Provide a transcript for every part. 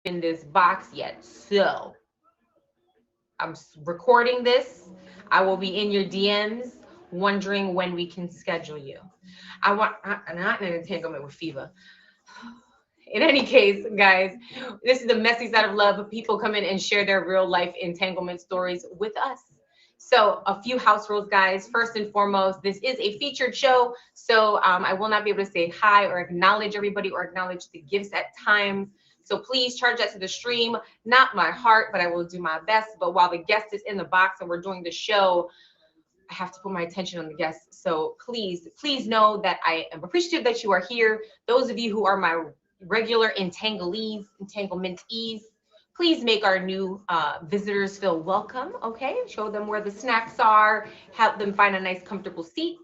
in this box yet. So I'm recording this. I will be in your DMs wondering when we can schedule you. I want not an entanglement with Fiva. In any case, guys, this is the messy side of love. People come in and share their real life entanglement stories with us. So a few house rules, guys. First and foremost, this is a featured show. So I will not be able to say hi or acknowledge everybody or acknowledge the gifts at times. So please charge that to the stream, not my heart, but I will do my best. But while the guest is in the box and we're doing the show, I have to put my attention on the guests. So please, please know that I am appreciative that you are here. Those of you who are my regular entanglementees, please make our new visitors feel welcome, okay? Show them where the snacks are, help them find a nice, comfortable seat.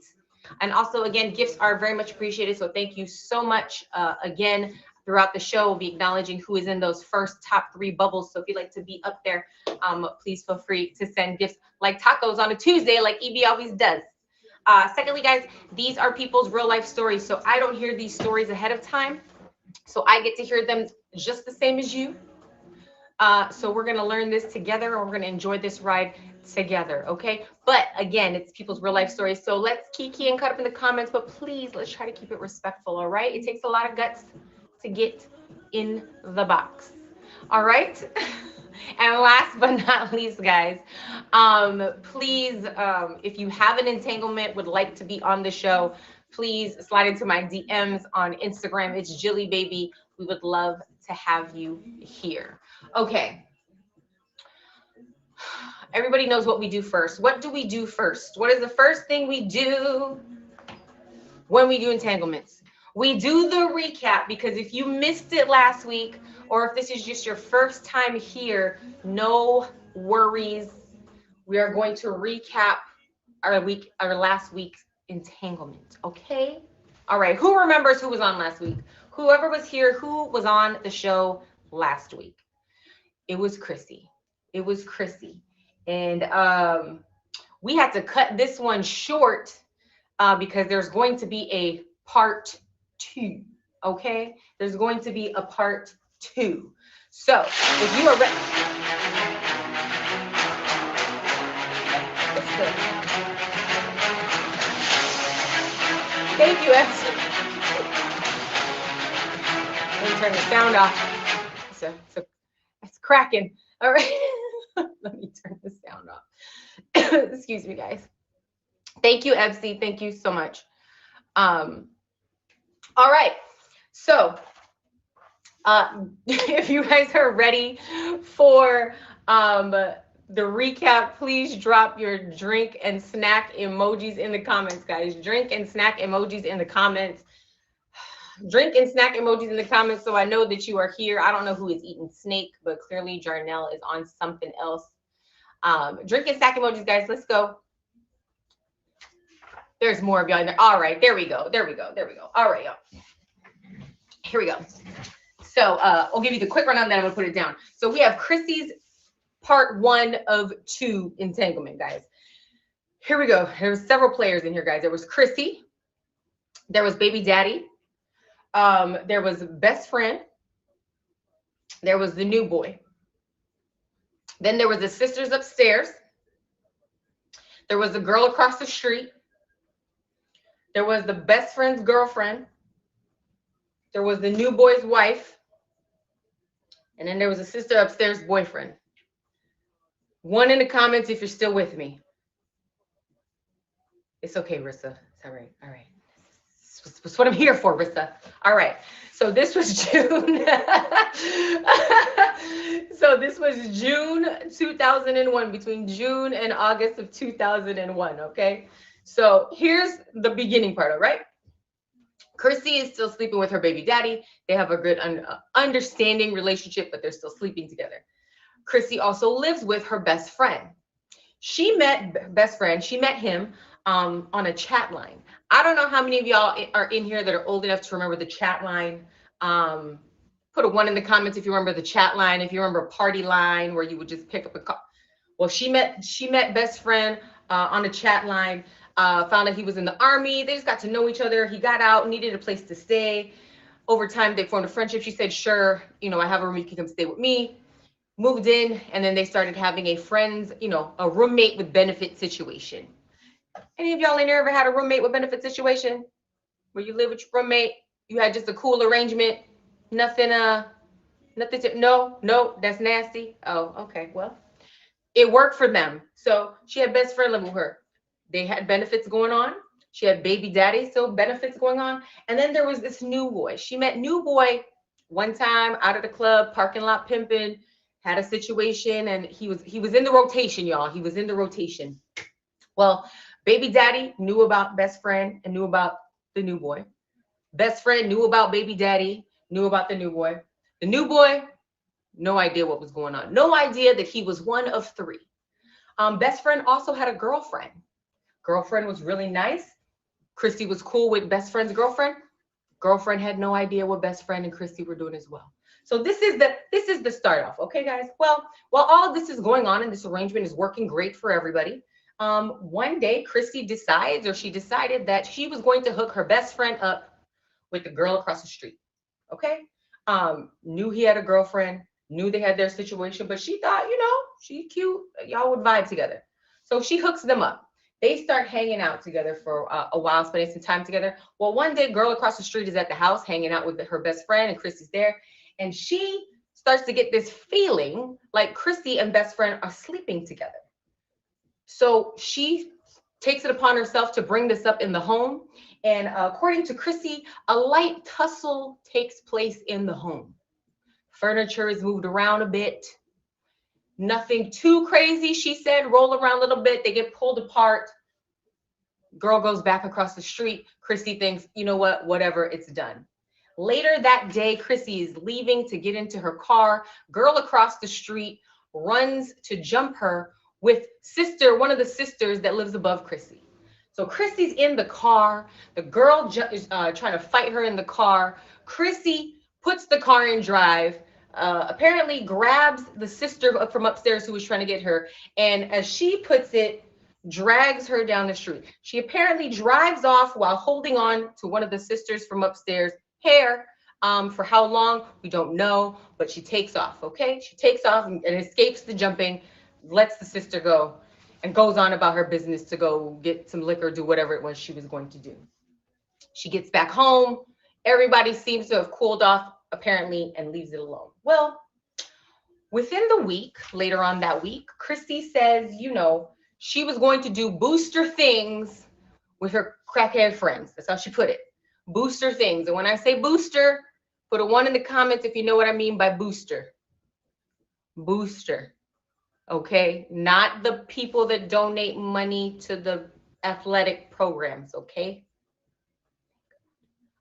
And also, again, gifts are very much appreciated. So thank you so much. Again, throughout the show, we'll be acknowledging who is in those first top 3 bubbles. So if you'd like to be up there, please feel free to send gifts like tacos on a Tuesday, like EB always does. Secondly, guys, these are people's real life stories. So I don't hear these stories ahead of time. So I get to hear them just the same as you. So we're going to learn this together, and we're going to enjoy this ride together, okay? But again, it's people's real life stories. So let's kiki and cut up in the comments, but please, let's try to keep it respectful, all right? It takes a lot of guts to get in the box, all right? And last but not least, guys, please, if you have an entanglement, would like to be on the show, please slide into my DMs on Instagram. It's Itsjillybaby. We would love to have you here. Okay. Everybody knows what we do first. What do we do first? What is the first thing we do when we do entanglements? We do the recap, because if you missed it last week, or if this is just your first time here, no worries. We are going to recap our last week's entanglement, okay? All right, who remembers who was on last week? Whoever was here, who was on the show last week? It was Chrissy. It was Chrissy. And we had to cut this one short because there's going to be a part 2, okay? There's going to be a part 2. So if you are ready, thank you, Esther. Let me turn the sound off. It's cracking. All right. Let me turn the sound off. Excuse me, guys. Thank you, Ebsy. Thank you so much. All right. So if you guys are ready for the recap, please drop your drink and snack emojis in the comments, guys. Drink and snack emojis in the comments. Drink and snack emojis in the comments so I know that you are here. I don't know who is eating snake, but clearly Jarnell is on something else. Drink and snack emojis, guys. Let's go. There's more of y'all in there. All right, there we go. There we go. There we go. All right, y'all. Here we go. So I'll give you the quick rundown, then I'm gonna put it down. So we have Chrissy's part 1 of 2 entanglement, guys. Here we go. There's several players in here, guys. There was Chrissy. There was baby daddy. There was best friend. There was the new boy. Then there was the sisters upstairs. There was the girl across the street. There was the best friend's girlfriend. There was the new boy's wife. And then there was a sister upstairs boyfriend. 1 in the comments if you're still with me. It's okay, Rissa. It's all right. All right. That's what I'm here for, Rissa. All right. So this was June. So this was June 2001, between June and August of 2001. Okay. So here's the beginning part, all right? Chrissy is still sleeping with her baby daddy. They have a good understanding relationship, but they're still sleeping together. Chrissy also lives with her best friend. She met him on a chat line. I don't know how many of y'all are in here that are old enough to remember the chat line. Put a 1 in the comments if you remember the chat line. If you remember party line where you would just pick up a call. Well, she met best friend on a chat line. Found out he was in the army. They just got to know each other. He got out, needed a place to stay. Over time, they formed a friendship. She said, sure, I have a room, you can come stay with me. Moved in, and then they started having a friends, a roommate with benefit situation. Any of y'all in there ever had a roommate with benefit situation? Where you live with your roommate, you had just a cool arrangement, nothing, no, that's nasty. Oh, okay, well, it worked for them. So she had best friend living with her. They had benefits going on. She had baby daddy, so benefits going on. And then there was this new boy. She met new boy one time out of the club, parking lot pimping, had a situation, and he was in the rotation, y'all. He was in the rotation. Well, baby daddy knew about best friend and knew about the new boy. Best friend knew about baby daddy, knew about the new boy. The new boy, no idea what was going on. No idea that he was one of three. Best friend also had a girlfriend. Girlfriend was really nice. Christy was cool with best friend's girlfriend. Girlfriend had no idea what best friend and Christy were doing as well. So this is the start off, okay, guys? Well, while all of this is going on and this arrangement is working great for everybody, one day Christy decided that she was going to hook her best friend up with the girl across the street. Okay. Knew he had a girlfriend, knew they had their situation, but she thought, she cute, y'all would vibe together. So she hooks them up. They start hanging out together for a while, spending some time together. Well, one day, girl across the street is at the house hanging out with her best friend, and Christy's there. And she starts to get this feeling like Christy and best friend are sleeping together. So she takes it upon herself to bring this up in the home. And according to Chrissy, a light tussle takes place in the home. Furniture is moved around a bit. Nothing too crazy, she said. Roll around a little bit. They get pulled apart. Girl goes back across the street. Chrissy thinks, you know what? Whatever, it's done. Later that day, Chrissy is leaving to get into her car. Girl across the street runs to jump her with one of the sisters that lives above Chrissy. So Chrissy's in the car. The girl is trying to fight her in the car. Chrissy puts the car in drive, apparently grabs the sister up from upstairs who was trying to get her. And as she puts it, drags her down the street. She apparently drives off while holding on to one of the sisters from upstairs' hair. For how long, we don't know, but she takes off, okay? She takes off and escapes the jumping, lets the sister go, and goes on about her business to go get some liquor, do whatever it was she was going to do. She gets back home. Everybody seems to have cooled off, apparently, and leaves it alone. Well, within the week, later on that week, Christy says, she was going to do booster things with her crackhead friends. That's how she put it. Booster things. And when I say booster, put a 1 in the comments if you know what I mean by booster. Booster. Okay, not the people that donate money to the athletic programs, okay?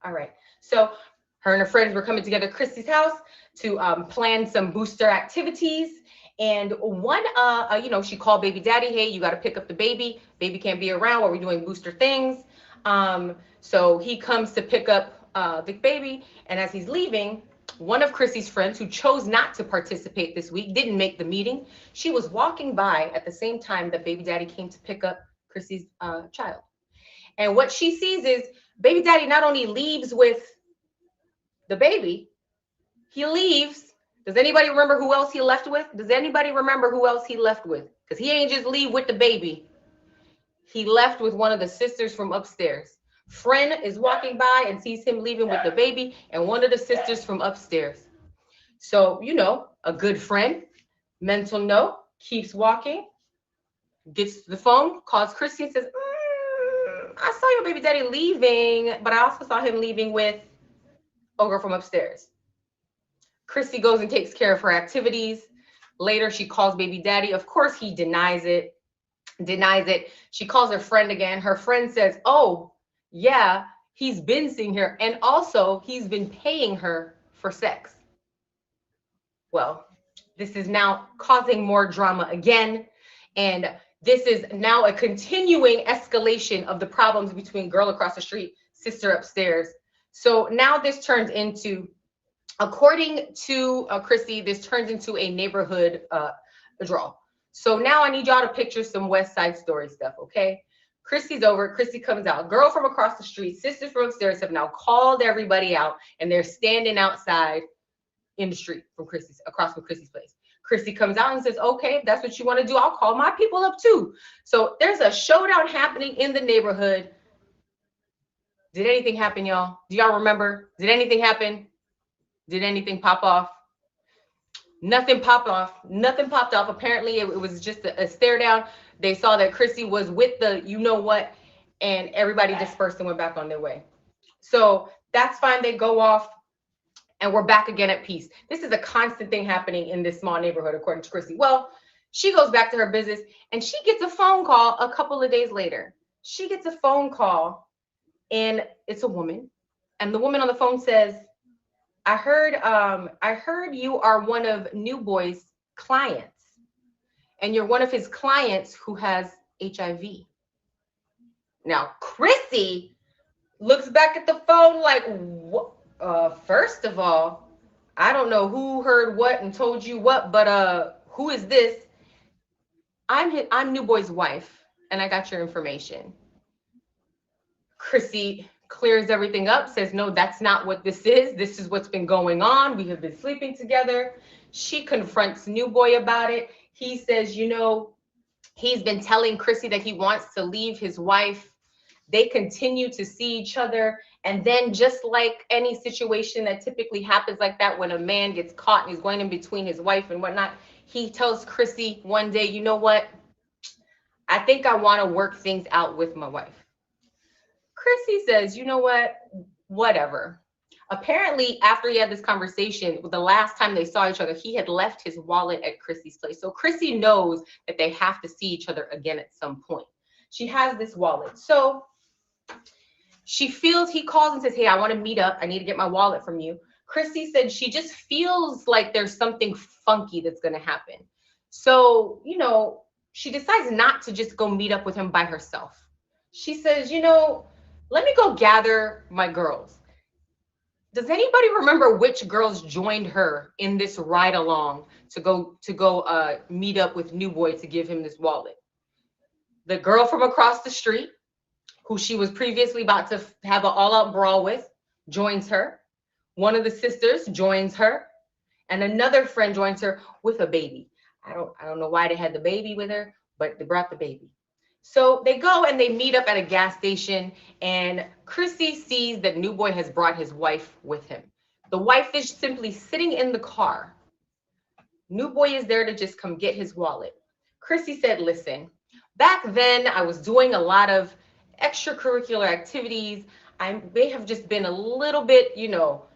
All right, so her and her friends were coming together at Christy's house to plan some booster activities. And one, she called baby daddy, hey, you got to pick up the baby. Baby can't be around while we're doing booster things. So he comes to pick up the baby. And as he's leaving, one of Chrissy's friends who chose not to participate this week, didn't make the meeting. She was walking by at the same time that baby daddy came to pick up Chrissy's child. And what she sees is baby daddy not only leaves with the baby, he leaves. Does anybody remember who else he left with? Does anybody remember who else he left with? Because he ain't just leave with the baby. He left with one of the sisters from upstairs. Friend is walking by and sees him leaving with the baby and one of the sisters from upstairs. So, a good friend, mental note, keeps walking, gets the phone, calls Christy and says, I saw your baby daddy leaving, but I also saw him leaving with a girl from upstairs. Christy goes and takes care of her activities. Later, she calls baby daddy. Of course, he denies it. She calls her friend again. Her friend says, oh, yeah, he's been seeing her. And also, he's been paying her for sex. Well, this is now causing more drama again. And this is now a continuing escalation of the problems between girl across the street, sister upstairs. So now this turns into, according to Chrissy, this turns into a neighborhood draw. So now I need y'all to picture some West Side Story stuff, okay? Chrissy's over. Chrissy comes out. Girl from across the street, sisters from upstairs have now called everybody out, and they're standing outside in the street from Chrissy's, across from Chrissy's place. Chrissy comes out and says, okay, if that's what you want to do, I'll call my people up too. So there's a showdown happening in the neighborhood. Did anything happen, y'all? Do y'all remember? Did anything happen? Did anything pop off? Nothing popped off. Nothing popped off. Apparently, it was just a stare down. They saw that Chrissy was with the you know what, and everybody dispersed and went back on their way. So that's fine. They go off, and we're back again at peace. This is a constant thing happening in this small neighborhood, according to Chrissy. Well, she goes back to her business, and she gets a phone call a couple of days later. She gets a phone call, and it's a woman, and the woman on the phone says, I heard you are one of New Boy's clients, and you're one of his clients who has HIV. Now, Chrissy looks back at the phone like, first of all, I don't know who heard what and told you what, but who is this? I'm New Boy's wife, and I got your information. Chrissy clears everything up, says, no, that's not what this is. This is what's been going on. We have been sleeping together. She confronts New Boy about it. He says, you know, he's been telling Chrissy that he wants to leave his wife. They continue to see each other. And then just like any situation that typically happens like that, when a man gets caught and he's going in between his wife and whatnot, he tells Chrissy one day, you know what? I think I want to work things out with my wife. Chrissy says, you know what? Whatever. Apparently, after he had this conversation, the last time they saw each other, he had left his wallet at Chrissy's place. So Chrissy knows that they have to see each other again at some point. She has this wallet. So she feels, he calls and says, hey, I want to meet up. I need to get my wallet from you. Chrissy said she just feels like there's something funky that's going to happen. So, you know, she decides not to just go meet up with him by herself. She says, you know, let me go gather my girls. Does anybody remember which girls joined her in this ride along to go meet up with New Boy to give him this wallet? The girl from across the street, who she was previously about to have an all-out brawl with, joins her. One of the sisters joins her, and another friend joins her with a baby. I don't know why they had the baby with her, but they brought the baby. So they go and they meet up at a gas station, and Chrissy sees that New Boy has brought his wife with him. The wife is simply sitting in the car. New Boy is there to just come get his wallet. Chrissy said, listen, back then I was doing a lot of extracurricular activities. I may have just been a little bit, you know,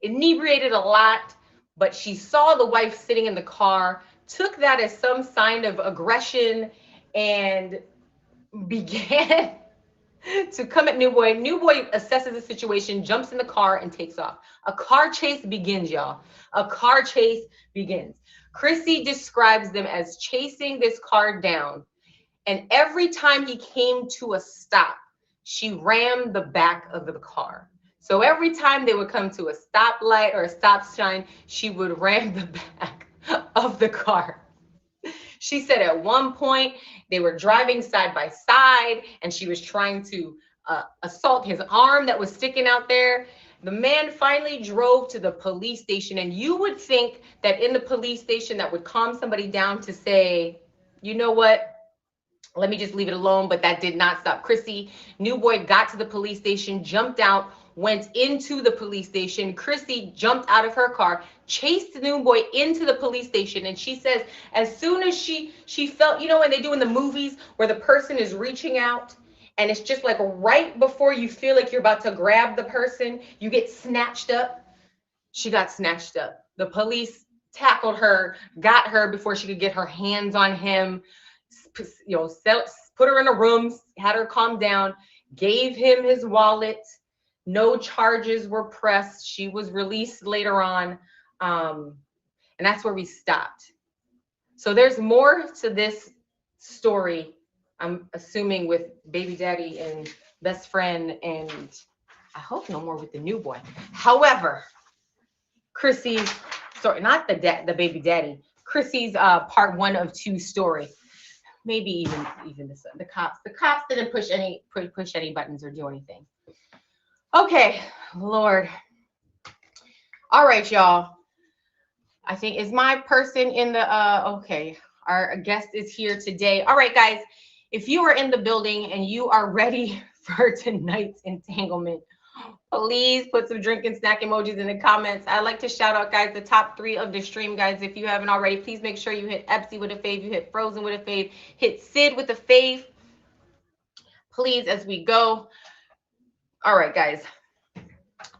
inebriated a lot, but she saw the wife sitting in the car, took that as some sign of aggression, and began to come at New Boy. New Boy assesses the situation, jumps in the car, and takes off. A car chase begins, y'all. A car chase begins. Chrissy describes them as chasing this car down. And every time he came to a stop, she rammed the back of the car. So every time they would come to a stoplight or a stop sign, she would ram the back of the car. She said at one point they were driving side by side, and she was trying to assault his arm that was sticking out there. The man finally drove to the police station, and you would think that in the police station that would calm somebody down to say, you know what, let me just leave it alone. But that did not stop Chrissy. New Boy got to the police station, jumped out, went into the police station. Chrissy jumped out of her car, chased New Boy into the police station. And she says, as soon as she felt, you know, when they do in the movies where the person is reaching out and it's just like right before you feel like you're about to grab the person, you get snatched up. She got snatched up. The police tackled her, got her before she could get her hands on him, you know, put her in a room, had her calm down, gave him his wallet. No charges were pressed. She was released later on. And that's where we stopped. So there's more to this story, I'm assuming, with baby daddy and best friend, and I hope no more with the New Boy. However, Chrissy's, sorry, not the baby daddy, Chrissy's part 1 of 2 story. maybe even the cops. The cops didn't push any buttons or do anything. Okay, Lord. All right, y'all. I think is my person in the okay. Our guest is here today. All right, guys. If you are in the building and you are ready for tonight's entanglement, please put some drink and snack emojis in the comments. I'd like to shout out, guys, the top 3 of the stream, guys. If you haven't already, please make sure you hit Epsy with a fave, you hit Frozen with a fave, hit Sid with a fave, please, as we go. All right, guys.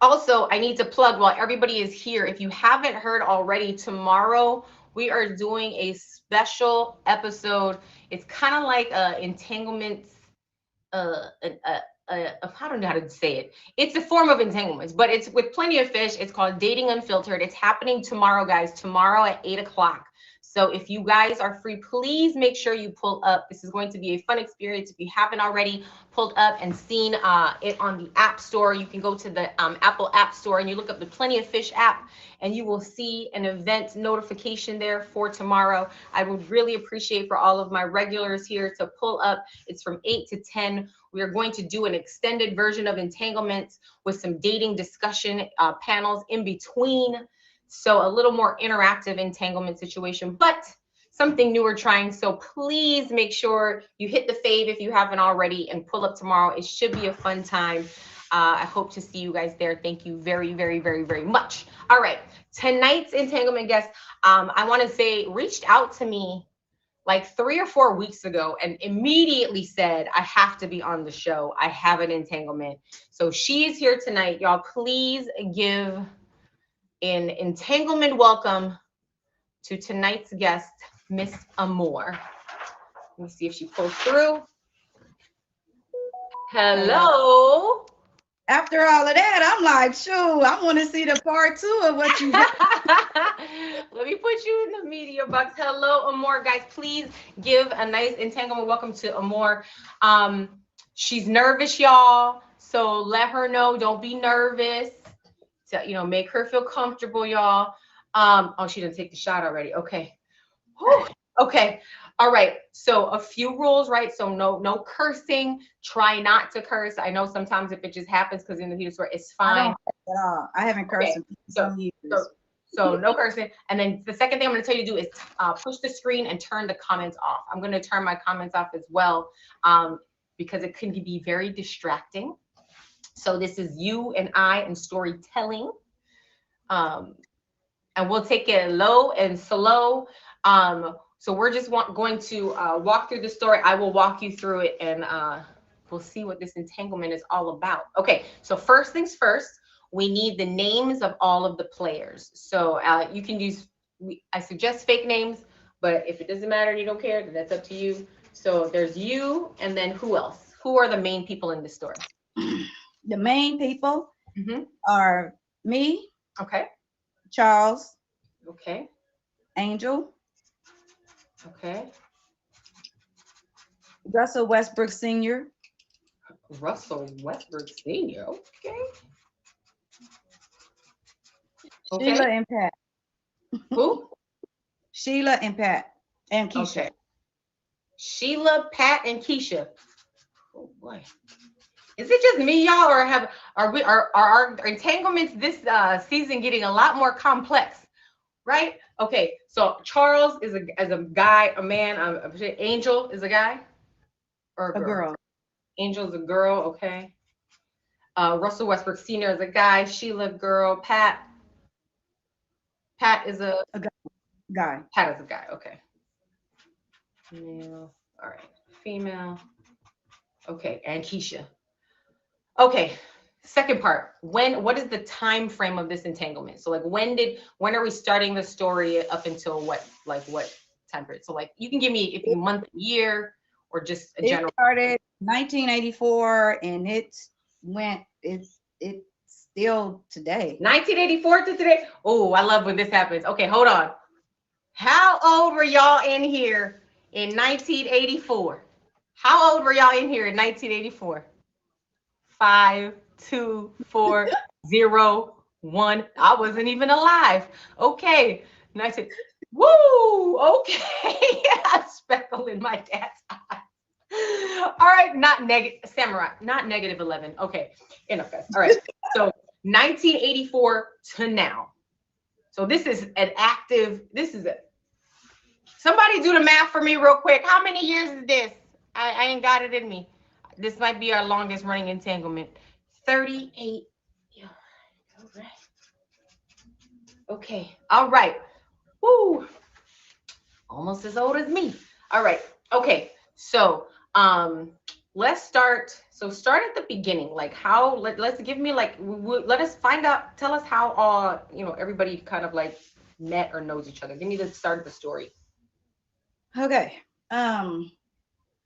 Also, I need to plug while everybody is here. If you haven't heard already, tomorrow we are doing a special episode. It's kind of like entanglements. I don't know how to say it. It's a form of entanglements, but it's with plenty of fish. It's called Dating Unfiltered. It's happening tomorrow, guys. Tomorrow at 8 o'clock. So if you guys are free, please make sure you pull up. This is going to be a fun experience. If you haven't already pulled up and seen it on the App Store, you can go to the Apple App Store and you look up the Plenty of Fish app and you will see an event notification there for tomorrow. I would really appreciate for all of my regulars here to pull up. It's from 8 to 10. We are going to do an extended version of Entanglements with some dating discussion panels in between. So a little more interactive entanglement situation, but something new we're trying. So please make sure you hit the fave if you haven't already and pull up tomorrow. It should be a fun time. I hope to see you guys there. Thank you very, very, very, very much. All right. Tonight's entanglement guest, I want to say reached out to me like 3 or 4 weeks ago and immediately said, I have to be on the show. I have an entanglement. So she's here tonight. Y'all, please give an entanglement welcome to tonight's guest, Miss Amore. Let me see if she pulls through. Hello. After all of that, I'm like, shoot, I want to see the part 2 of what you got. Let me put you in the media box. Hello, Amore. Guys, please give a nice entanglement welcome to Amore. She's nervous, y'all. So let her know, don't be nervous. To, make her feel comfortable, y'all. Oh, she didn't take the shot already. Okay. Whew. Okay. All right. So a few rules, right? So no cursing. Try not to curse. I know sometimes if it just happens because in the heat of store, it's fine. I haven't cursed in some years. So no cursing. And then the second thing I'm going to tell you to do is push the screen and turn the comments off. I'm going to turn my comments off as well because it can be very distracting. So this is you and I and storytelling. And we'll take it low and slow. So we're just going to walk through the story. I will walk you through it and we'll see what this entanglement is all about. Okay, so first things first, we need the names of all of the players. So you can use, I suggest fake names, but if it doesn't matter and you don't care, then that's up to you. So there's you and then who else? Who are the main people in the story? The main people are me. Okay. Charles. Okay. Angel. Okay. Russell Westbrook Sr. Russell Westbrook Sr. Okay. Sheila and Pat. Who? Sheila and Pat and Keisha. Okay. Sheila, Pat, and Keisha. Oh boy. Is it just me, y'all, or are our entanglements this season getting a lot more complex? Right? Okay. So Charles is a guy, a man. Angel is a guy or a girl. Angel's a girl. Okay. Russell Westbrook Sr. is a guy. Sheila, girl. Pat is a guy. Pat is a guy. Okay. Male. All right. Female. Okay. And Keisha. Okay. Second part. What is the time frame of this entanglement? So like when are we starting the story up until what time period? So like you can give me if you month, year, or just a general. It started 1984 and it's still today. 1984 to today. Oh, I love when this happens. Okay, hold on. How old were y'all in here in 1984? How old were y'all in here in 1984? 5, 2, 4, 0, 1. I wasn't even alive. Okay. Woo! Okay. A speckle in my dad's eye. All right, not negative samurai, not negative 11. Okay, in effect. All right. So 1984 to now. So this is an active, this is it. Somebody do the math for me real quick. How many years is this? I ain't got it in me. This might be our longest running entanglement. 38. Yeah. All right. Okay. All right. Woo. Almost as old as me. All right. Okay. So let's start. So start at the beginning. Like how let's give me like let us find out, tell us how everybody kind of like met or knows each other. Give me the start of the story. Okay.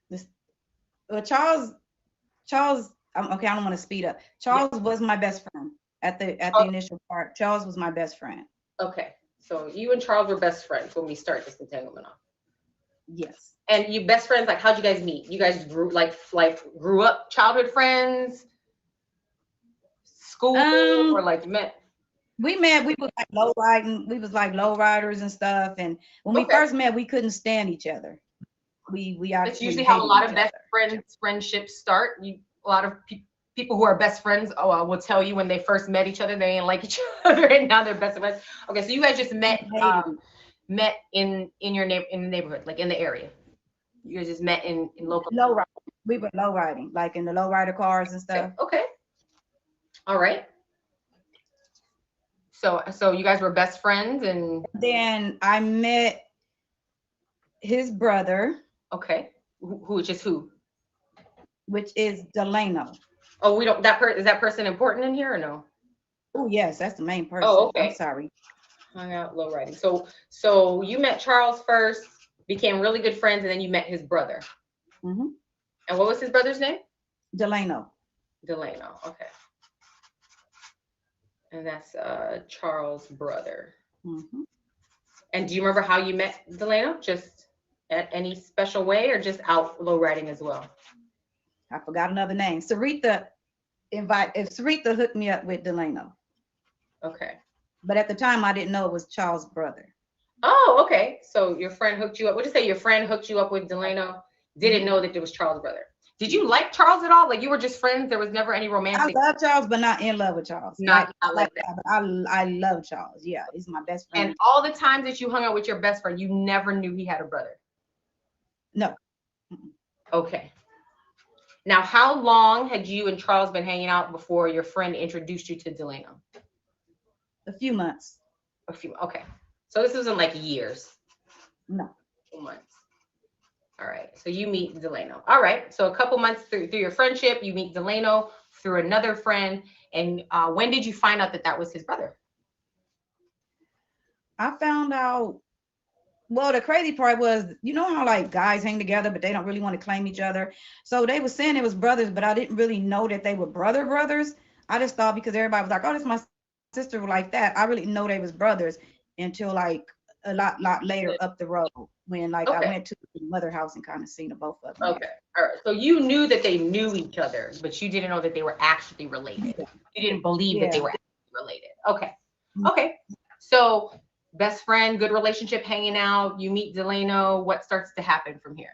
This Charles. Okay, I don't want to speed up. Charles was my best friend at the initial part. Charles was my best friend. Okay. So you and Charles were best friends when we start this entanglement off. Yes. And you best friends, like how'd you guys meet? You guys grew grew up childhood friends, school, or like met? We was like low riding, we was like low riders and stuff. And when we first met, we couldn't stand each other. We That's usually how a lot of best friendships start. A lot of people who are best friends will tell you when they first met each other they ain't like each other, and now they're best friends. Okay, so you guys just met in your in the neighborhood, like in the area. You guys just met in local. Low riding. We were low riding, like in the low rider cars and stuff. Okay. All right. So you guys were best friends, and then I met his brother. Okay. Who? Which is Delano. Oh, we don't. Is that person important in here or no? Oh yes, that's the main person. Oh, okay. I'm sorry. Hung out low riding. So you met Charles first, became really good friends, and then you met his brother. Mm-hmm. And what was his brother's name? Delano. Delano. Okay. And that's Charles' brother. Mm-hmm. And do you remember how you met Delano? Just at any special way, or just out low riding as well? I forgot another name. Sarita hooked me up with Delano. Okay. But at the time, I didn't know it was Charles' brother. Oh, okay. So your friend hooked you up. What did you say? Your friend hooked you up with Delano? Didn't know that it was Charles' brother. Did you like Charles at all? Like you were just friends? There was never any romantic? I love Charles, but not in love with Charles. Not like that. I love Charles. Yeah, he's my best friend. And all the times that you hung out with your best friend, you never knew he had a brother? No. Okay. Now, how long had you and Charles been hanging out before your friend introduced you to Delano? A few months. Okay. So this wasn't like years? No. 2 months. All right. So you meet Delano. All right. So a couple months through your friendship, you meet Delano through another friend. And when did you find out that that was his brother? I found out, well, the crazy part was, you know how like guys hang together, but they don't really want to claim each other. So they were saying it was brothers, but I didn't really know that they were brothers. I just thought because everybody was like, oh, this is my sister like that. I really didn't know they was brothers until like a lot later up the road when like I went to the mother house and kind of seen the both of them. Okay. All right. So you knew that they knew each other, but you didn't know that they were actually related. Yeah. You didn't believe that they were actually related. Okay. Okay. So best friend, good relationship, hanging out, you meet Delano. What starts to happen from here?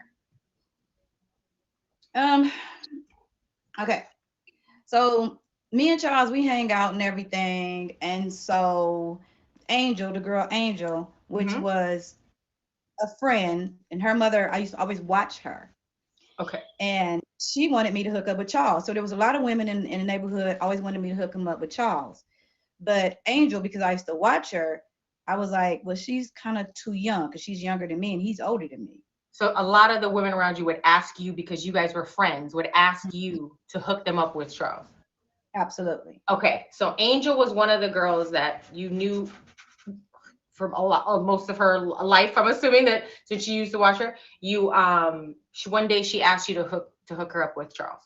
Okay. So me and Charles, we hang out and everything. And so Angel, the girl Angel, which was a friend, and her mother, I used to always watch her. Okay. And she wanted me to hook up with Charles. So there was a lot of women in the neighborhood always wanted me to hook him up with Charles. But Angel, because I used to watch her, I was like, well, she's kind of too young because she's younger than me and he's older than me. So a lot of the women around you would ask you, because you guys were friends, would ask you to hook them up with Charles. Absolutely. Okay. So Angel was one of the girls that you knew from most of her life. I'm assuming that since you used to watch her, you one day she asked you to hook her up with Charles.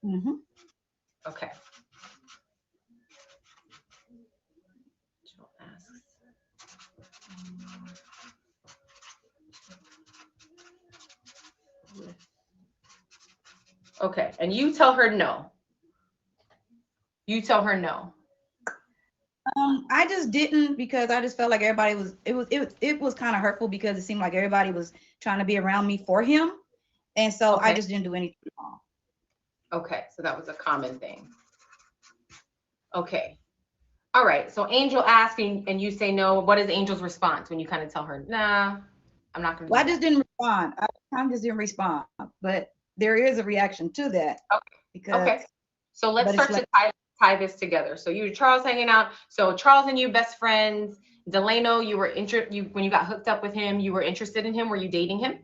Mm-hmm. Okay. Okay, and you tell her no. You tell her no. I just didn't, because I just felt like everybody was, it was kind of hurtful, because it seemed like everybody was trying to be around me for him. And so I just didn't do anything wrong. Okay, so that was a common thing. Okay. All right. So Angel asking and you say no. What is Angel's response when you kind of tell her, nah, I'm not going to Well, I do just didn't respond. I kind of just didn't respond. But there is a reaction to that. that? Because, Okay. So let's but it's start to like, tie this together. So you and Charles hanging out. So Charles and you best friends. Delano, you were when you got hooked up with him, you were interested in him. Were you dating him?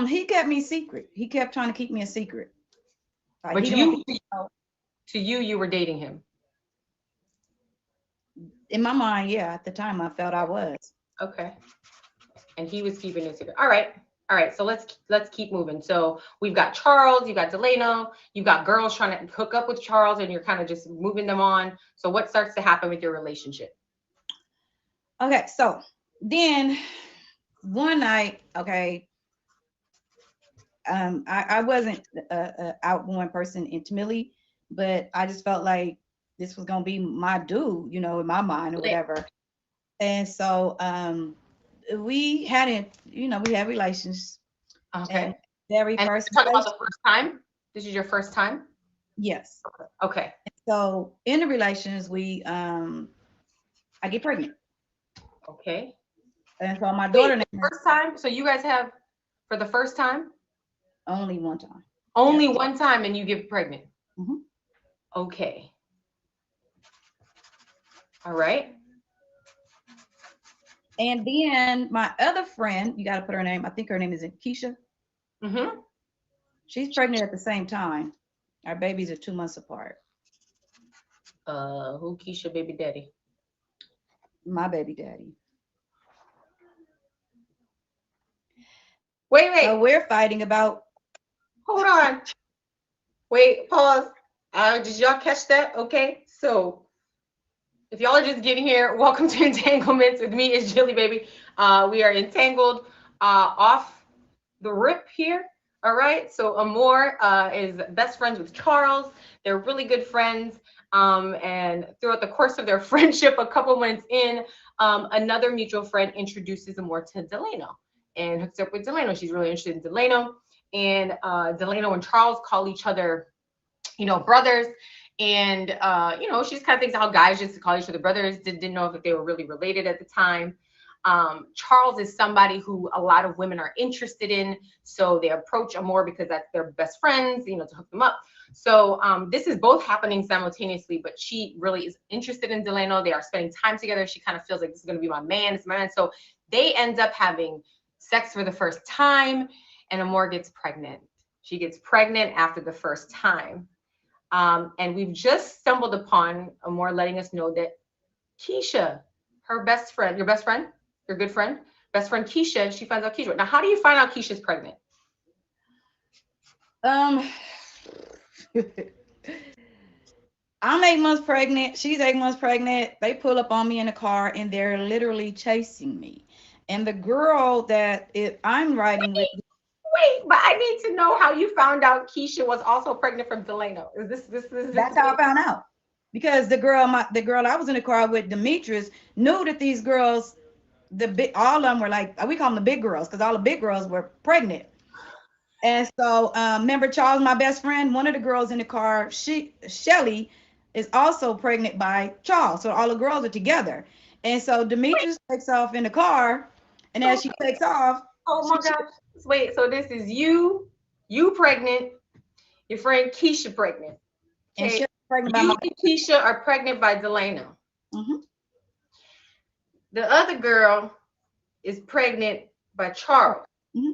he kept me secret. He kept trying to keep me a secret. Like, But he didn't want you, people to know. to you were dating him. In my mind, yeah, at the time I felt I was. Okay. And he was keeping it secret. All right. All right. So let's keep moving. So we've got Charles, you got Delano, you've got girls trying to hook up with Charles, and you're kind of just moving them on. So what starts to happen with your relationship? Okay, so then one night, okay, I wasn't a outgoing person intimately, but I just felt like this was gonna be my dude, you know, in my mind or whatever. And so we had we had relations. Okay. And very And first talk about the first time. This is your first time? yes. Okay. So in the relations, I get pregnant. Okay. And so my Wait, daughter the named first time? So you guys have for the first time? only one time. Only one time and you get pregnant. Mhm. Okay. All right. And then my other friend, you got to put her name. I think her name is Keisha. Mm-hmm. She's pregnant at the same time. Our babies are 2 months apart. Who Keisha baby daddy? My baby daddy. Wait. So we're fighting about. Hold on. Wait, pause. Did y'all catch that? Okay. So if y'all are just getting here, welcome to Entanglements with me, Itsjillybaby. We are entangled off the rip here. All right. So Amor is best friends with Charles. They're really good friends. And throughout the course of their friendship, a couple months in, another mutual friend introduces Amor to Delano and hooks up with Delano. She's really interested in Delano. And Delano and Charles call each other, brothers. And, she just kind of thinks how guys just call each other brothers. Didn't know if they were really related at the time. Charles is somebody who a lot of women are interested in. So they approach Amor because that's their best friends, to hook them up. So this is both happening simultaneously, but she really is interested in Delano. They are spending time together. She kind of feels like this is going to be my man. It's my man. So they end up having sex for the first time, and Amor gets pregnant. She gets pregnant after the first time. And we've just stumbled upon Amor letting us know that Keisha, her best friend, your best friend, your good friend, best friend Keisha, she finds out Keisha. Now, how do you find out Keisha's pregnant? I'm 8 months pregnant. She's 8 months pregnant. They pull up on me in the car and they're literally chasing me. And the girl that I'm riding with. Wait, but I need to know how you found out Keisha was also pregnant from Delano. Is this That's how I found out. Because the girl I was in the car with, Demetrius, knew that these girls, all of them were like, we call them the big girls, because all the big girls were pregnant. And so remember Charles, my best friend, one of the girls in the car, Shelly, is also pregnant by Charles. So all the girls are together. And so Demetrius takes off in the car, and as she takes off. Oh my gosh. Wait, so this is you pregnant, your friend Keisha pregnant. Okay. And pregnant you and Keisha are pregnant by Delano. Mm-hmm. The other girl is pregnant by Charles. Mm-hmm.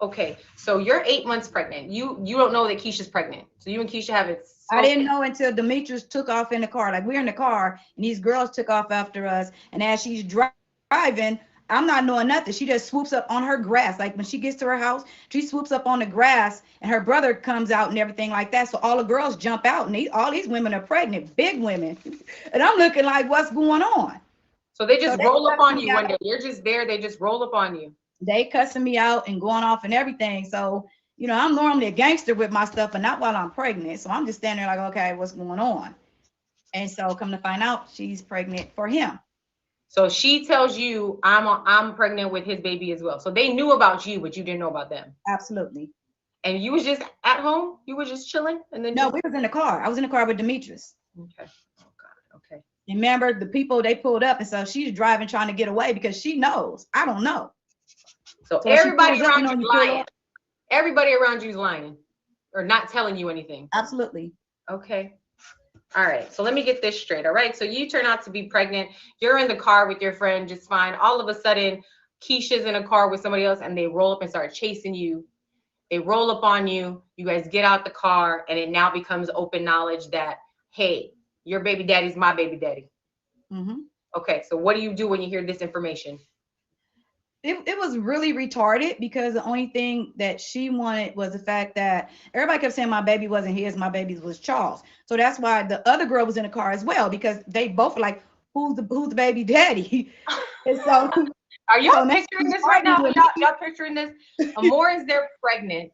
Okay, so you're 8 months pregnant. You don't know that Keisha's pregnant. So you and Keisha have it. I didn't know until Demetrius took off in the car. Like, we're in the car and these girls took off after us. And as she's driving, I'm not knowing nothing. She just swoops up on her grass. Like when she gets to her house, she swoops up on the grass and her brother comes out and everything like that. So all the girls jump out and all these women are pregnant, big women. And I'm looking like, what's going on? So they just roll up on you one day. You're just there. They just roll up on you. They cussing me out and going off and everything. So I'm normally a gangster with my stuff, but not while I'm pregnant. So I'm just standing there like, okay, what's going on? And so come to find out, she's pregnant for him. So she tells you, I'm pregnant with his baby as well. So they knew about you, but you didn't know about them. Absolutely. And you was just at home? You were just chilling? And then No, we was in the car. I was in the car with Demetrius. Okay. Oh God. Okay. And remember, the people, they pulled up, and so she's driving trying to get away because she knows. I don't know. So everybody around you lying. Everybody around you is lying or not telling you anything. Absolutely. Okay. All right. So let me get this straight. All right. So you turn out to be pregnant. You're in the car with your friend just fine. All of a sudden, Keisha's in a car with somebody else and they roll up and start chasing you. They roll up on you. You guys get out the car and it now becomes open knowledge that, hey, your baby daddy's my baby daddy. Mm-hmm. Okay. So what do you do when you hear this information? It was really retarded because the only thing that she wanted was the fact that everybody kept saying my baby wasn't his, my baby was Charles. So that's why the other girl was in the car as well, because they both were like, who's the baby daddy? And so are y'all picturing this right now? Y'all picturing this? Amore is there pregnant.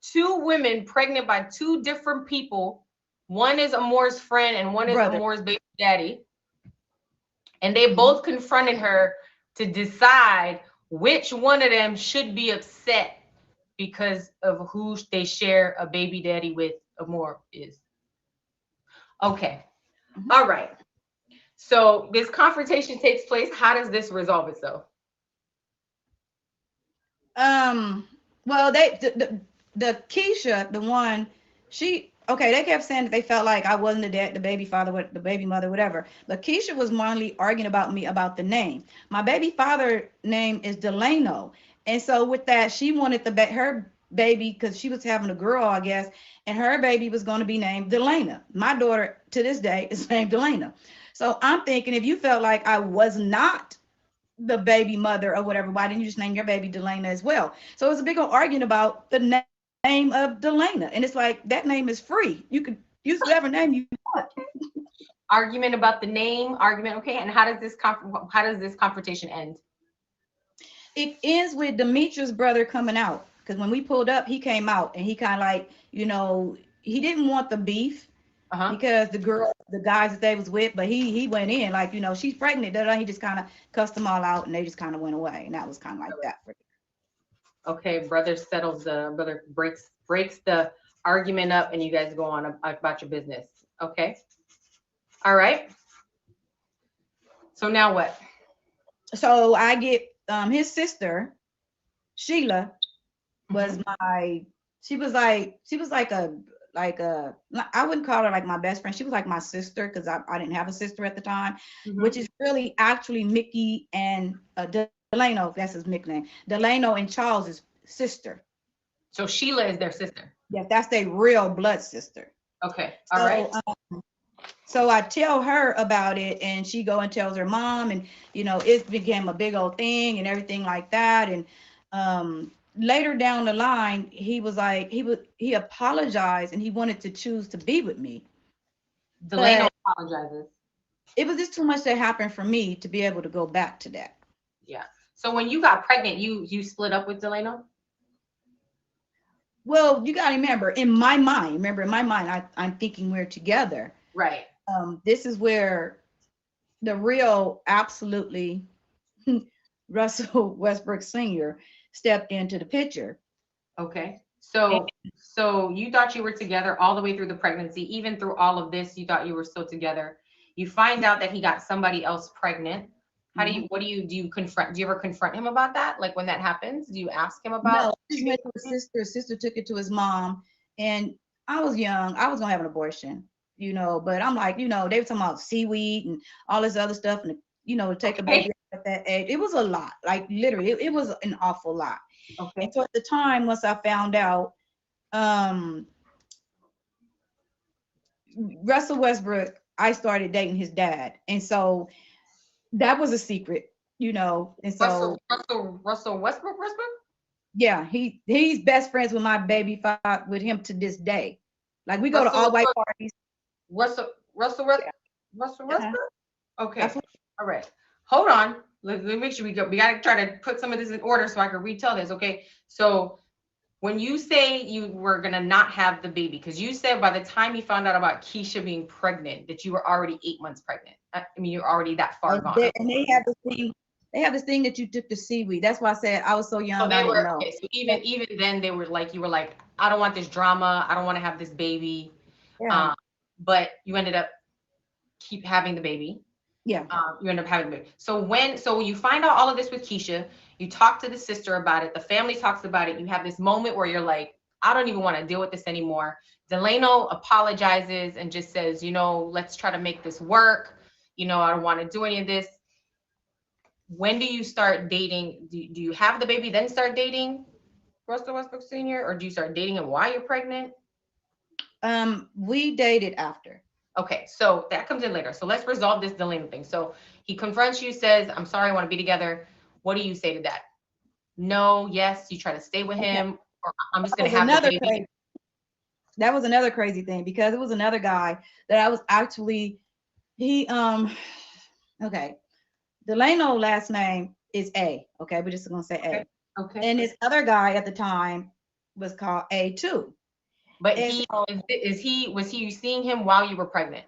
Two women pregnant by two different people. One is Amore's friend and one is Amore's baby daddy. And they both confronted her to decide which one of them should be upset because of who they share a baby daddy with. Amore is. Okay. All right. So this confrontation takes place. How does this resolve itself? Well, the Keisha, the one, they kept saying that they felt like I wasn't the dad, the baby father, the baby mother, whatever. But Keisha was mainly arguing about me about the name. My baby father name is Delano. And so with that, she wanted her baby, because she was having a girl, I guess, and her baby was going to be named Delana. My daughter to this day is named Delana. So I'm thinking, if you felt like I was not the baby mother or whatever, why didn't you just name your baby Delana as well? So it was a big old argument about the name of Delana. And it's like, that name is free. You could use whatever name you want. Argument about the name, argument, okay. And how does this confrontation end? It ends with Demetrius' brother coming out. Because when we pulled up, he came out and he kind of like, he didn't want the beef. Because the guys that they was with, but he went in like, she's pregnant. He just kind of cussed them all out and they just kind of went away. And that was kind of like that. Okay, brother breaks the argument up and you guys go on about your business. Okay. All right. So now what? So I get his sister, Sheila, was she was like I wouldn't call her like my best friend. She was like my sister because I didn't have a sister at the time, which is really actually Mickey and Delano. That's his nickname. Delano and Charles's sister. So Sheila is their sister. Yeah, that's their real blood sister. Okay. All right. So I tell her about it and she go and tells her mom and, it became a big old thing and everything like that. And later down the line, he was like, he apologized and he wanted to choose to be with me. Delano apologizes. It was just too much that happened for me to be able to go back to that. Yeah. So when you got pregnant, you split up with Delano? Well, you got to remember, in my mind, I'm thinking we're together. Right. This is where the real, absolutely Russell Westbrook Sr. stepped into the picture. Okay. So you thought you were together all the way through the pregnancy, even through all of this, you thought you were still together. You find out that he got somebody else pregnant. How do you you ever confront him about that? Like when that happens, do you ask him about? No, he went to his sister took it to his mom, and I was young. I was gonna have an abortion, but I'm like, they were talking about seaweed and all this other stuff, and to take a baby at that age, it was a lot. Like literally, it was an awful lot. Okay. And so at the time, once I found out, Russell Westbrook, I started dating his dad, and so that was a secret, and so Russell Westbrook. Yeah, he's best friends with my baby father, with him to this day. Like we go to all white parties. Russell Westbrook. Okay. Absolutely. All right. Hold on. Let me make sure we got to try to put some of this in order so I can retell this. Okay. So When you say you were gonna not have the baby, because you said by the time you found out about Keisha being pregnant, that you were already 8 months pregnant. I mean, you're already that far gone. And they have this thing. They have this thing that you took the seaweed. That's why I said I was so So young. they I didn't were know. okay. So even then, they were like, you were like, I don't want this drama. I don't want to have this baby. Yeah. But you ended up keep having the baby. Yeah. You end up having the baby. So you find out all of this with Keisha. You talk to the sister about it. The family talks about it. You have this moment where you're like, I don't even want to deal with this anymore. Delano apologizes and just says, let's try to make this work. I don't want to do any of this. When do you start dating? Do you have the baby, then start dating Russell Westbrook Sr., or do you start dating him while you're pregnant? We dated after. Okay, so that comes in later. So let's resolve this Delano thing. So he confronts you, says, I'm sorry, I want to be together. What do you say to that? No, yes, you try to stay with him, or I'm just going to have the baby. That was another crazy thing, because it was another guy that I was actually, okay. Delano last name is A. Okay, we're just gonna say A. Okay. And this other guy at the time was called A too. But was he seeing him while you were pregnant?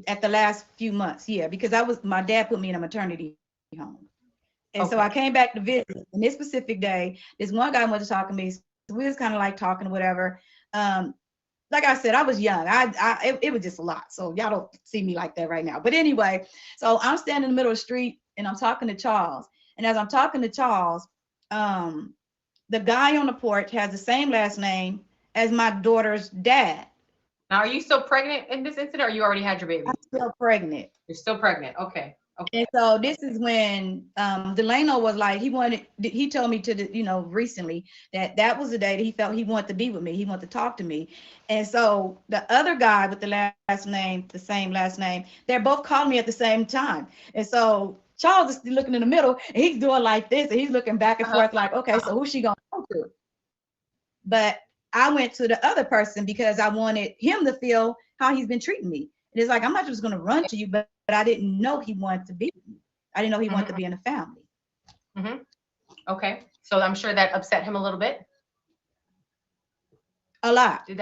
At the last few months, yeah, because my dad put me in a maternity home. And so I came back to visit. And this specific day, this one guy went to talk to me. So we was kind of like talking, whatever. Like I said, I was young. It was just a lot. So y'all don't see me like that right now. But anyway, so I'm standing in the middle of the street and I'm talking to Charles. And as I'm talking to Charles, the guy on the porch has the same last name as my daughter's dad. Now, are you still pregnant in this incident, or you already had your baby? I'm still pregnant. You're still pregnant. Okay. And so this is when Delano was like, he told me recently that was the day that he felt he wanted to be with me. He wanted to talk to me. And so the other guy with the same last name, they're both calling me at the same time. And so Charles is looking in the middle and he's doing like this and he's looking back and forth like, okay, so who's she going to talk to? But I went to the other person because I wanted him to feel how he's been treating me. And it's like, I'm not just going to run to you, but I didn't know he wanted to be with me. I didn't know he wanted to be in a family. Okay. So I'm sure that upset him a little bit. A lot. It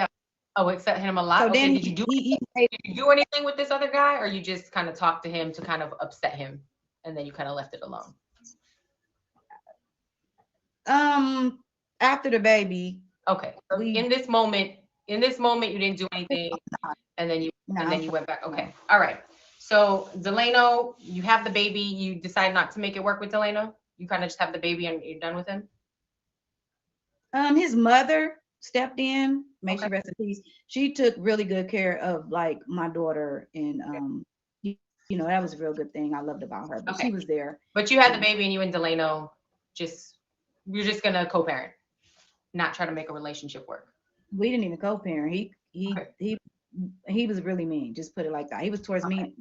upset him a lot. So then did you do anything with this other guy, or you just kind of talked to him to kind of upset him and then you kind of left it alone? After the baby. Okay. So in this moment, you didn't do anything, and then you went back. Okay. All right. So Delano, you have the baby. You decide not to make it work with Delano. You kind of just have the baby and you're done with him. His mother stepped in. May she rest in peace. She took really good care of like my daughter, and that was a real good thing I loved about her. But she was there. But you had the baby, and you and Delano you're just gonna co-parent, not try to make a relationship work. We didn't even co-parent. He was really mean. Just put it like that. He was towards me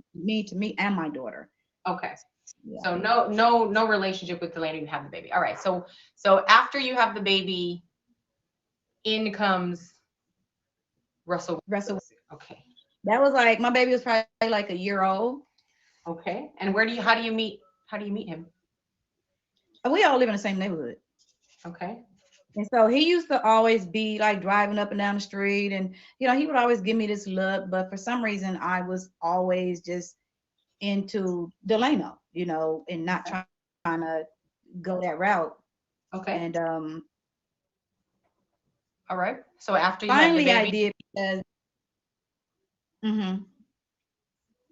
to me and my daughter. Okay. Yeah. So no relationship with Delano. You have the baby. All right. So after you have the baby, in comes Russell. Okay. That was like, my baby was probably like a year old. Okay. And how do you meet him? We all live in the same neighborhood. Okay. And so he used to always be like driving up and down the street, and he would always give me this look, but for some reason I was always just into Delano, and not trying to go that route. Okay. And all right. So after you finally had the baby, I did.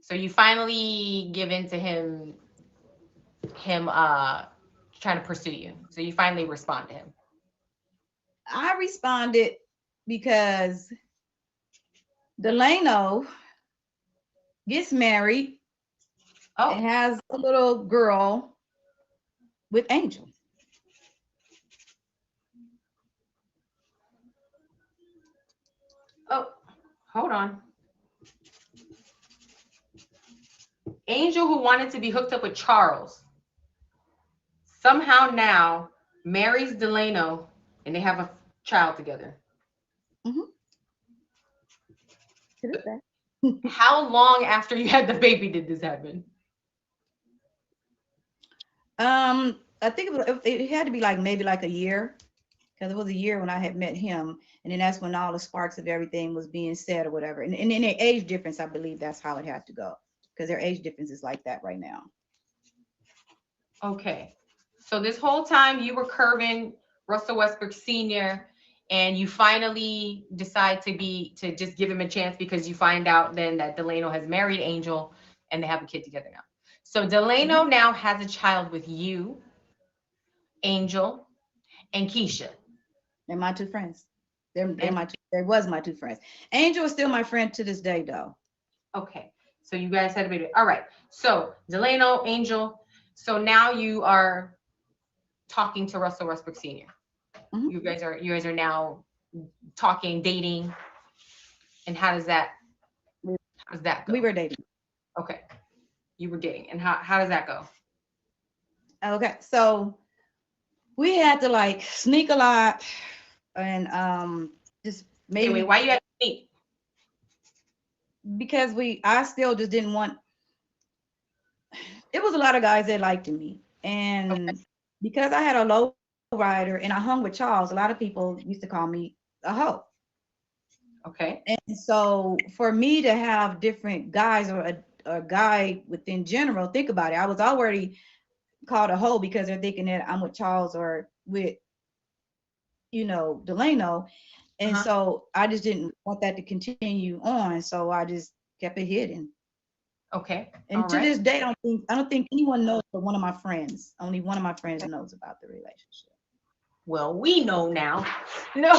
So you finally give in to him trying to pursue you. So you finally respond to him. I responded because Delano gets married and has a little girl with Angel. Oh, hold on. Angel, who wanted to be hooked up with Charles, somehow now marries Delano, and they have a child together. How long after you had the baby did this happen? I think it had to be like maybe like a year. because it was a year when I had met him, and then that's when all the sparks of everything was being said or whatever. And in their age difference, I believe that's how it had to go, because their age difference is like that right now. Okay. So this whole time you were curving Russell Westbrook Sr. and you finally decide to just give him a chance because you find out then that Delano has married Angel and they have a kid together now. So Delano now has a child with you, Angel, and Keisha. They're my two friends. They're And my two, they was my two friends. Angel is still my friend to this day, though. okay. So you guys had a baby. All right. So Delano, Angel. So now you are talking to Russell Westbrook Sr. Mhm. You guys are now talking, dating, and how does that We go? were dating. Okay, you were dating, and how does that go? Okay, so we had to like sneak a lot, and just Okay, wait, maybe why you had to meet? because I still just didn't want. It was a lot of guys that liked me, Okay, and because I had a low rider and I hung with Charles, a lot of people used to call me a hoe. okay, And so for me to have different guys or a guy within general, think about it. I was already called a hoe because they're thinking that I'm with Charles or with, Delano. And uh-huh, so I just didn't want that to continue on. So I just kept it hidden. okay, And all to right. this day, I don't think anyone knows but one of my friends. Only one of my friends knows about the relationship. Well, we know now. No,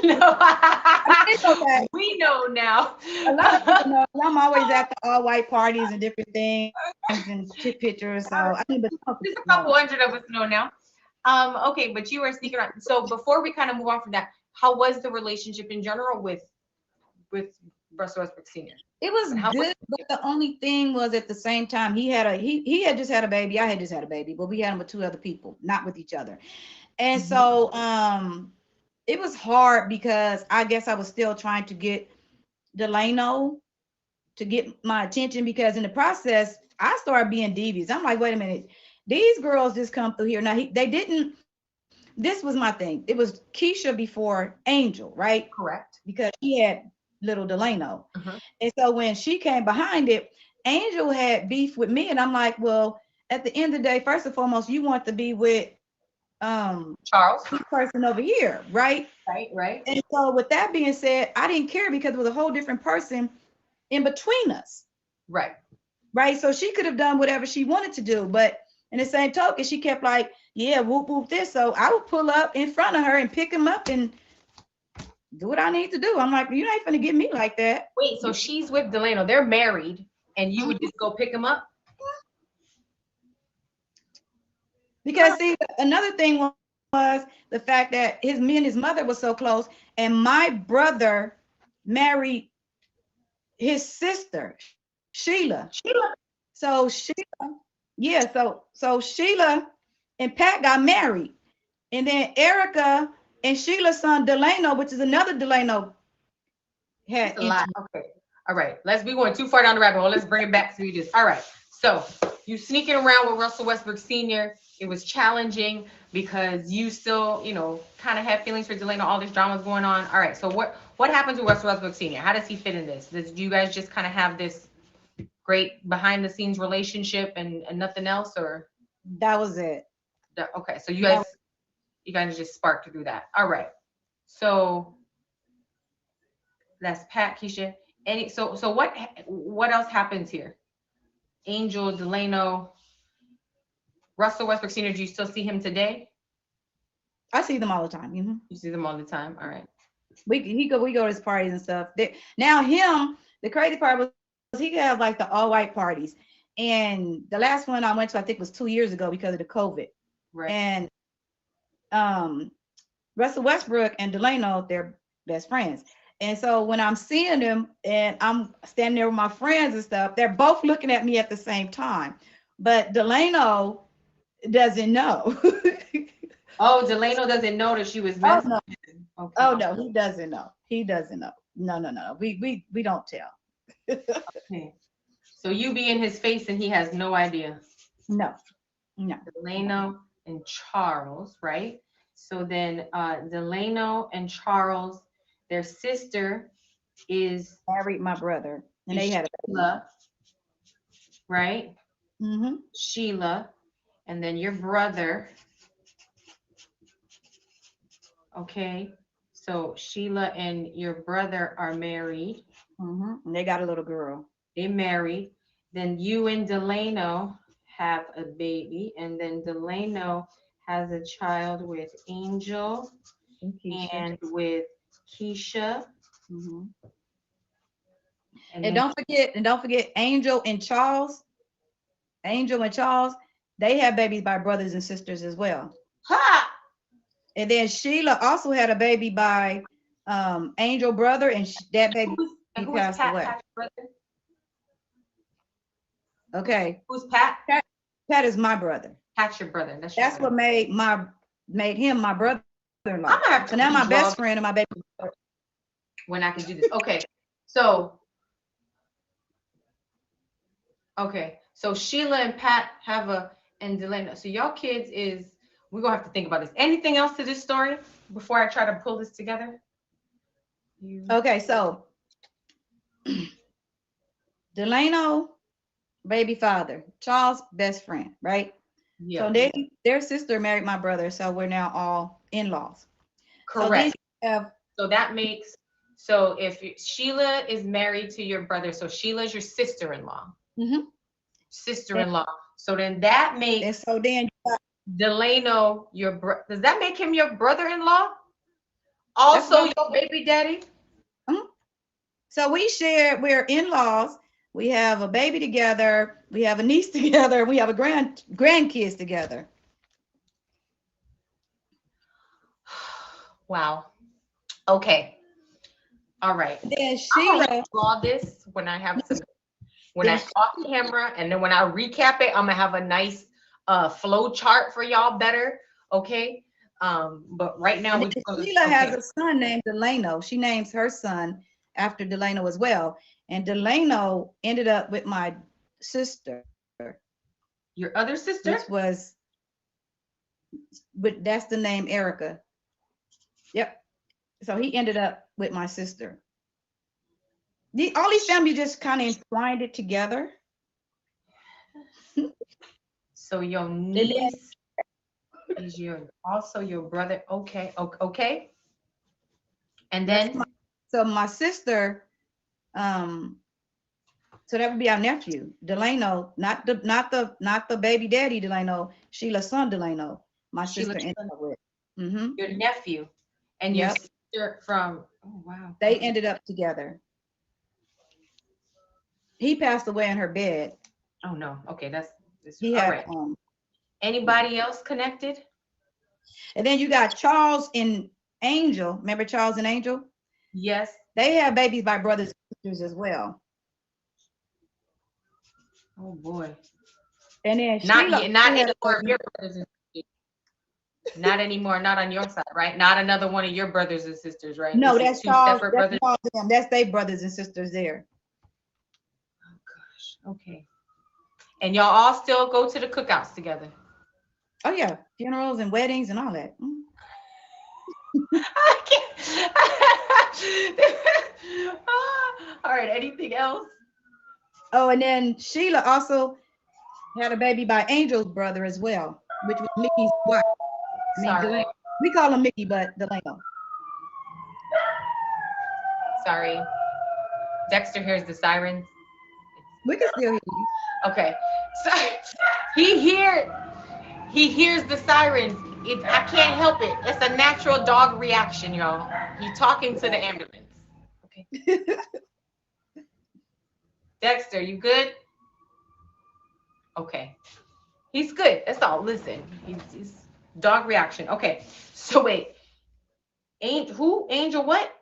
no, I mean, it's okay. we know now. A lot of people know I'm always at the all white parties and different things and pictures. So I mean, but some people Just a know. couple hundred of us know now. Okay, but you were sneaking around. So before we kind of move on from that, how was the relationship in general with Russell Westbrook Sr.? It was And how was good, but the only thing was at the same time he had just had a baby. I had just had a baby, but we had him with two other people, not with each other. And Mhm. so it was hard because I guess I was still trying to get Delano to get my attention because in the process I started being devious. I'm like, wait a minute, these girls just come through here. Now they didn't. This was my thing. It was Keisha before Angel, right? Correct. Because she had little Delano. Uh-huh. And so when she came behind it, Angel had beef with me, and I'm like, well, at the end of the day, first and foremost, you want to be with Charles. this person over here, right? Right, right, And so with that being said, I didn't care because it was a whole different person in between us, right. right? So she could have done whatever she wanted to do, but in the same token, she kept like, yeah, whoop whoop this. So I would pull up in front of her and pick him up and do what I need to do. I'm like, you ain't gonna get me like that. Wait, so she's with Delano. They're married, and you would Mhm. just go pick him up? Because see, another thing was the fact that me and his mother was so close, and my brother married his sister, Sheila. Sheila. So Sheila, yeah, so Sheila and Pat got married. And then Erica and Sheila's son Delano, which is another Delano, It's had a lot. interest. Okay. All right. Let's be going too far down the rabbit hole. Let's bring it back to you just. All right. So you sneaking around with Russell Westbrook Sr. It was challenging because you still, kind of have feelings for Delano. All this drama's going on. All right. So what happens with Russell Westbrook Sr.? How does he fit in this? Do you guys just kind of have this great behind the scenes relationship and nothing else, or That was it. okay? So That you guys just sparked through that. All right. So that's Pat, Keisha. So what else happens here? Angel, Delano, Russell Westbrook Sr. Do you still see him today? I see them all the time. You see them all the time. All right. We go to his parties and stuff. Now the crazy part was he could have like the all white parties. And the last one I went to, I think, was 2 years ago because of the COVID. Right. And um Russell Westbrook and Delano, they're best friends. And so when I'm seeing them and I'm standing there with my friends and stuff, they're both looking at me at the same time. But Delano doesn't know. Oh, Delano doesn't know that she was Oh messing no. with him. Okay. Oh no, he doesn't know. He doesn't know. No, no, no. We don't tell. Okay. So you be in his face and he has no idea. No, no, no. Delano and Charles, right? So then Delano and Charles, their sister is Married my brother, and they had a baby. Sheila, right? Mm-hmm. Sheila, and then your brother. Okay, so Sheila and your brother are married. Mm-hmm. And they got a little girl. They married. Then you and Delano have a baby, and then Delano has a child with Angel And Keisha. and with Keisha. Mm-hmm. And And then don't forget Angel and Charles. Angel and Charles, they had babies by brothers and sisters as well. ha! And then Sheila also had a baby by Angel brother, and that baby Who is passed Pat? away. Pat's brother? Okay, Who's Pat? Pat is my brother. Pat's your brother. That's your That's brother. what made him my brother-in-law. I'm gonna have to So now my redraw best friend and my baby. when I can do this. Okay, so Sheila and Pat have and Delana. So y'all kids we're gonna have to think about this. Anything else to this story before I try to pull this together? Okay, so Delano, baby father, Charles, best friend, right? Yeah. So their sister married my brother, so we're now all in-laws. Correct. So So that makes if Sheila is married to your brother, so Sheila's your sister-in-law. mm-hmm. Sister-in-law. So then that makes And so then Delano does that make him your brother-in-law? Also your baby daddy? So we're in-laws. We have a baby together. We have a niece together. We have a grandkids together. Wow. Okay. All right. Then Sheila draw this when I have when I off camera, and then when I recap it, I'm gonna have a nice flow chart for y'all better. Okay. But right now Sheila has a son named Delano. She names her son after Delano as well. And Delano ended up with my sister. Your other sister? That's the name Erica. Yep. So he ended up with my sister. All these families just kind of entwined it together. So your niece is also your brother. Okay. Okay. And then so my sister, so that would be our nephew, Delano, not the baby daddy Delano, Sheila's son Delano. My sister ended up with. Mm-hmm. Your nephew and your sister from. Oh wow. They ended up together. He passed away in her bed. Oh no. Okay, that's he had. Right. Anybody else connected? And then you got Charles and Angel. Remember Charles and Angel? Yes. They have babies by brothers and sisters as well. Oh boy. And then not anymore. Your brothers and sisters. Not anymore. Not on your side, right? Not another one of your brothers and sisters, right? No, that's two Charles, separate brothers. That's their brothers and sisters there. Oh gosh. Okay. And y'all all still go to the cookouts together? Oh yeah, funerals and weddings and all that. I can't. All right. Anything else? Oh, and then Sheila also had a baby by Angel's brother as well, which was Mickey's wife. Sorry. We call him Mickey, but Delano. Sorry. Dexter hears the sirens. We can still hear you. Okay. So he hears the sirens. I can't help it. It's a natural dog reaction, y'all. He's talking to the ambulance. Okay. Dexter, you good? Okay. He's good. That's all. Listen. He's dog reaction. Okay. So wait. Angel what?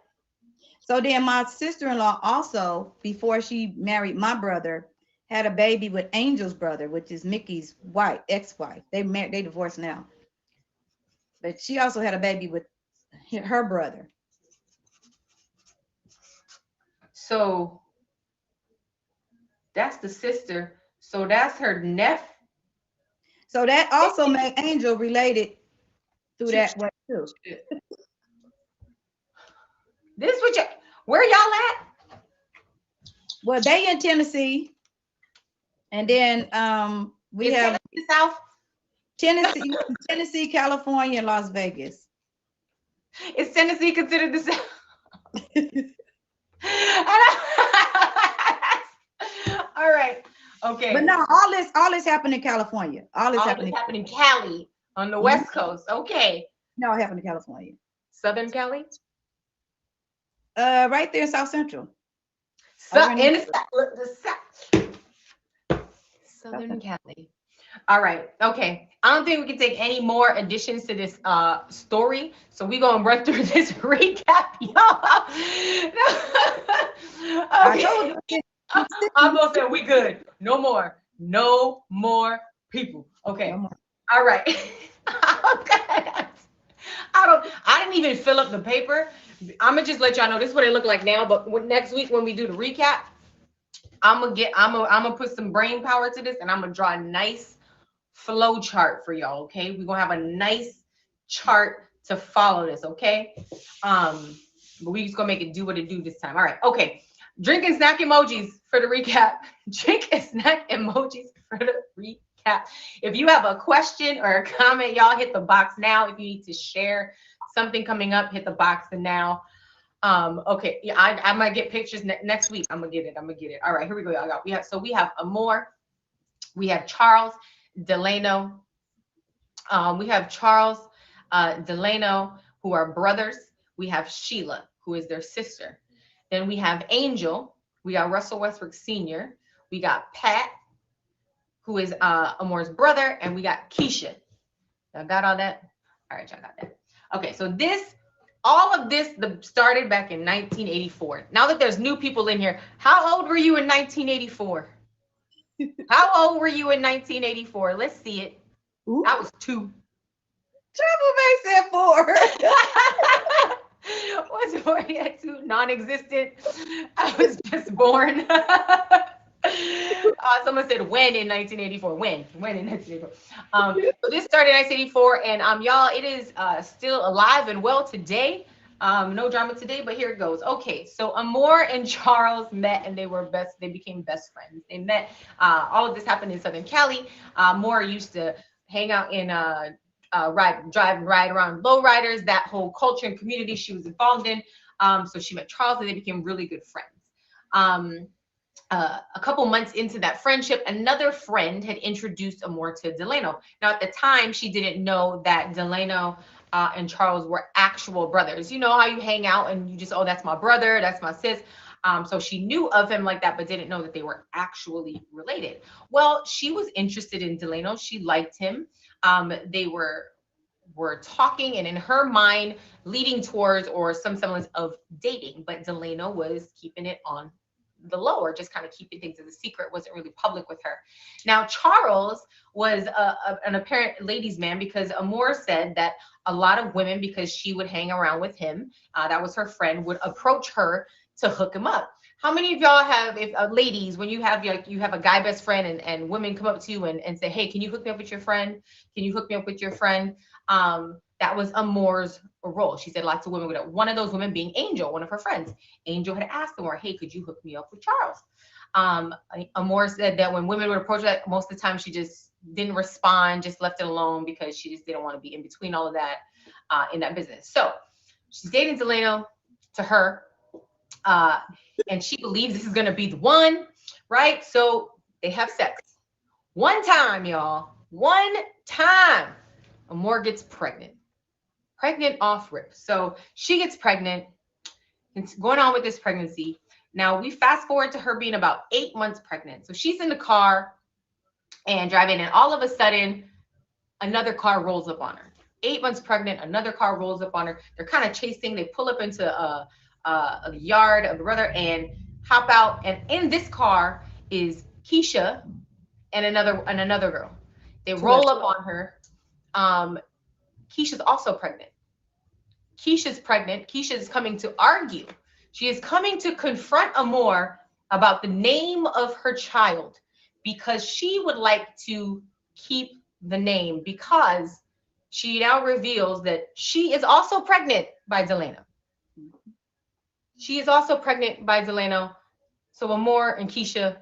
So then my sister-in-law also, before she married my brother, had a baby with Angel's brother, which is Mickey's wife, ex-wife. They divorced now. But she also had a baby with her brother. So that's the sister. So that's her nephew. So that also made Angel related through that way too. This what you, where y'all at? Well, they in Tennessee, and then we Is have Tennessee South? Tennessee, California, and Las Vegas. Is Tennessee considered the South? All right. Okay. But no, all this happened in California. All this All happened this happened in Cali on the West Coast. Okay. No, it happened in California. Southern Cali? Right there in South Central. In the South. Southern Cali. All right. Okay. I don't think we can take any more additions to this story. So we're going to run through this recap, y'all. Okay. I'm going to say we good. No more. No more people. Okay. No more. All right. I didn't even fill up the paper. I'm gonna just let y'all know this is what it look like now. But next week when we do the recap, I'm gonna put some brain power to this, and I'm gonna draw a nice flow chart for y'all. Okay, we're gonna have a nice chart to follow this. Okay, but we just gonna make it do what it do this time. All right. Okay. Drink and snack emojis for the recap. Drink and snack emojis for the recap. If you have a question or a comment, y'all hit the box now. If you need to share something coming up, hit the box and now. Okay, yeah, I might get pictures next week. I'm gonna get it. All right, here we go, y'all. We have Amor, we have Charles Delano. We have Charles Delano, who are brothers. We have Sheila, who is their sister. Then we have Angel. We got Russell Westbrook Sr. We got Pat, who is Amor's brother, and we got Keisha. Y'all got all that? All right, y'all got that. Okay, so all of this started back in 1984. Now that there's new people in here, how old were you in 1984? How old were you in 1984? Let's see it. Ooh. I was 2. Trouble makes it 4. What's 40 at 2? Non-existent. I was just born. Someone said when in 1984. When in 1984. So this started in 1984, and y'all, it is still alive and well today. No drama today, but here it goes. Okay, so Amor and Charles met, and they became best friends. They met. All of this happened in Southern Cali. Amor used to hang out in drive and ride around lowriders. That whole culture and community she was involved in. So she met Charles, and they became really good friends. A couple months into that friendship, another friend had introduced Amor to Delano. Now, at the time, she didn't know that Delano and Charles were actual brothers. You know how you hang out and you just, oh, that's my brother, that's my sis. So she knew of him like that, but didn't know that they were actually related. Well, she was interested in Delano. She liked him. They were talking, and in her mind, leading towards or some semblance of dating. But Delano was keeping it on the low, or just kind of keeping things as a secret, wasn't really public with her. Now, Charles was an apparent ladies' man, because Amor said that a lot of women, because she would hang around with him, that was her friend, would approach her to hook him up. How many of y'all have, ladies, when you have a guy best friend and women come up to you and say, hey, can you hook me up with your friend? Can you hook me up with your friend? That was Amor's role. She said lots of women would. One of those women being Angel, one of her friends. Angel had asked Amor, hey, could you hook me up with Charles? Amor said that when women would approach that, most of the time she just didn't respond, just left it alone, because she just didn't want to be in between all of that in that business. So she's dating Delano to her, and she believes this is going to be the one, right? So they have sex. One time, y'all. One time, Amor gets pregnant off rip. So she gets pregnant. It's going on with this pregnancy. Now we fast forward to her being about 8 months pregnant. So she's in the car and driving, and all of a sudden another car rolls up on her. 8 months pregnant, another car rolls up on her. They're kind of chasing. They pull up into a yard of the brother and hop out. And in this car is Keisha and another girl. They roll up on her. Keisha's also pregnant. Keisha's pregnant. Keisha is coming to argue. She is coming to confront Amor about the name of her child, because she would like to keep the name, because she now reveals that she is also pregnant by Delano. She is also pregnant by Delano. So Amor and Keisha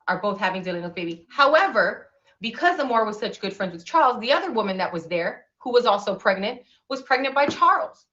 are both having Delano's baby. However, because Amor was such good friends with Charles, the other woman that was there, who was pregnant by Charles.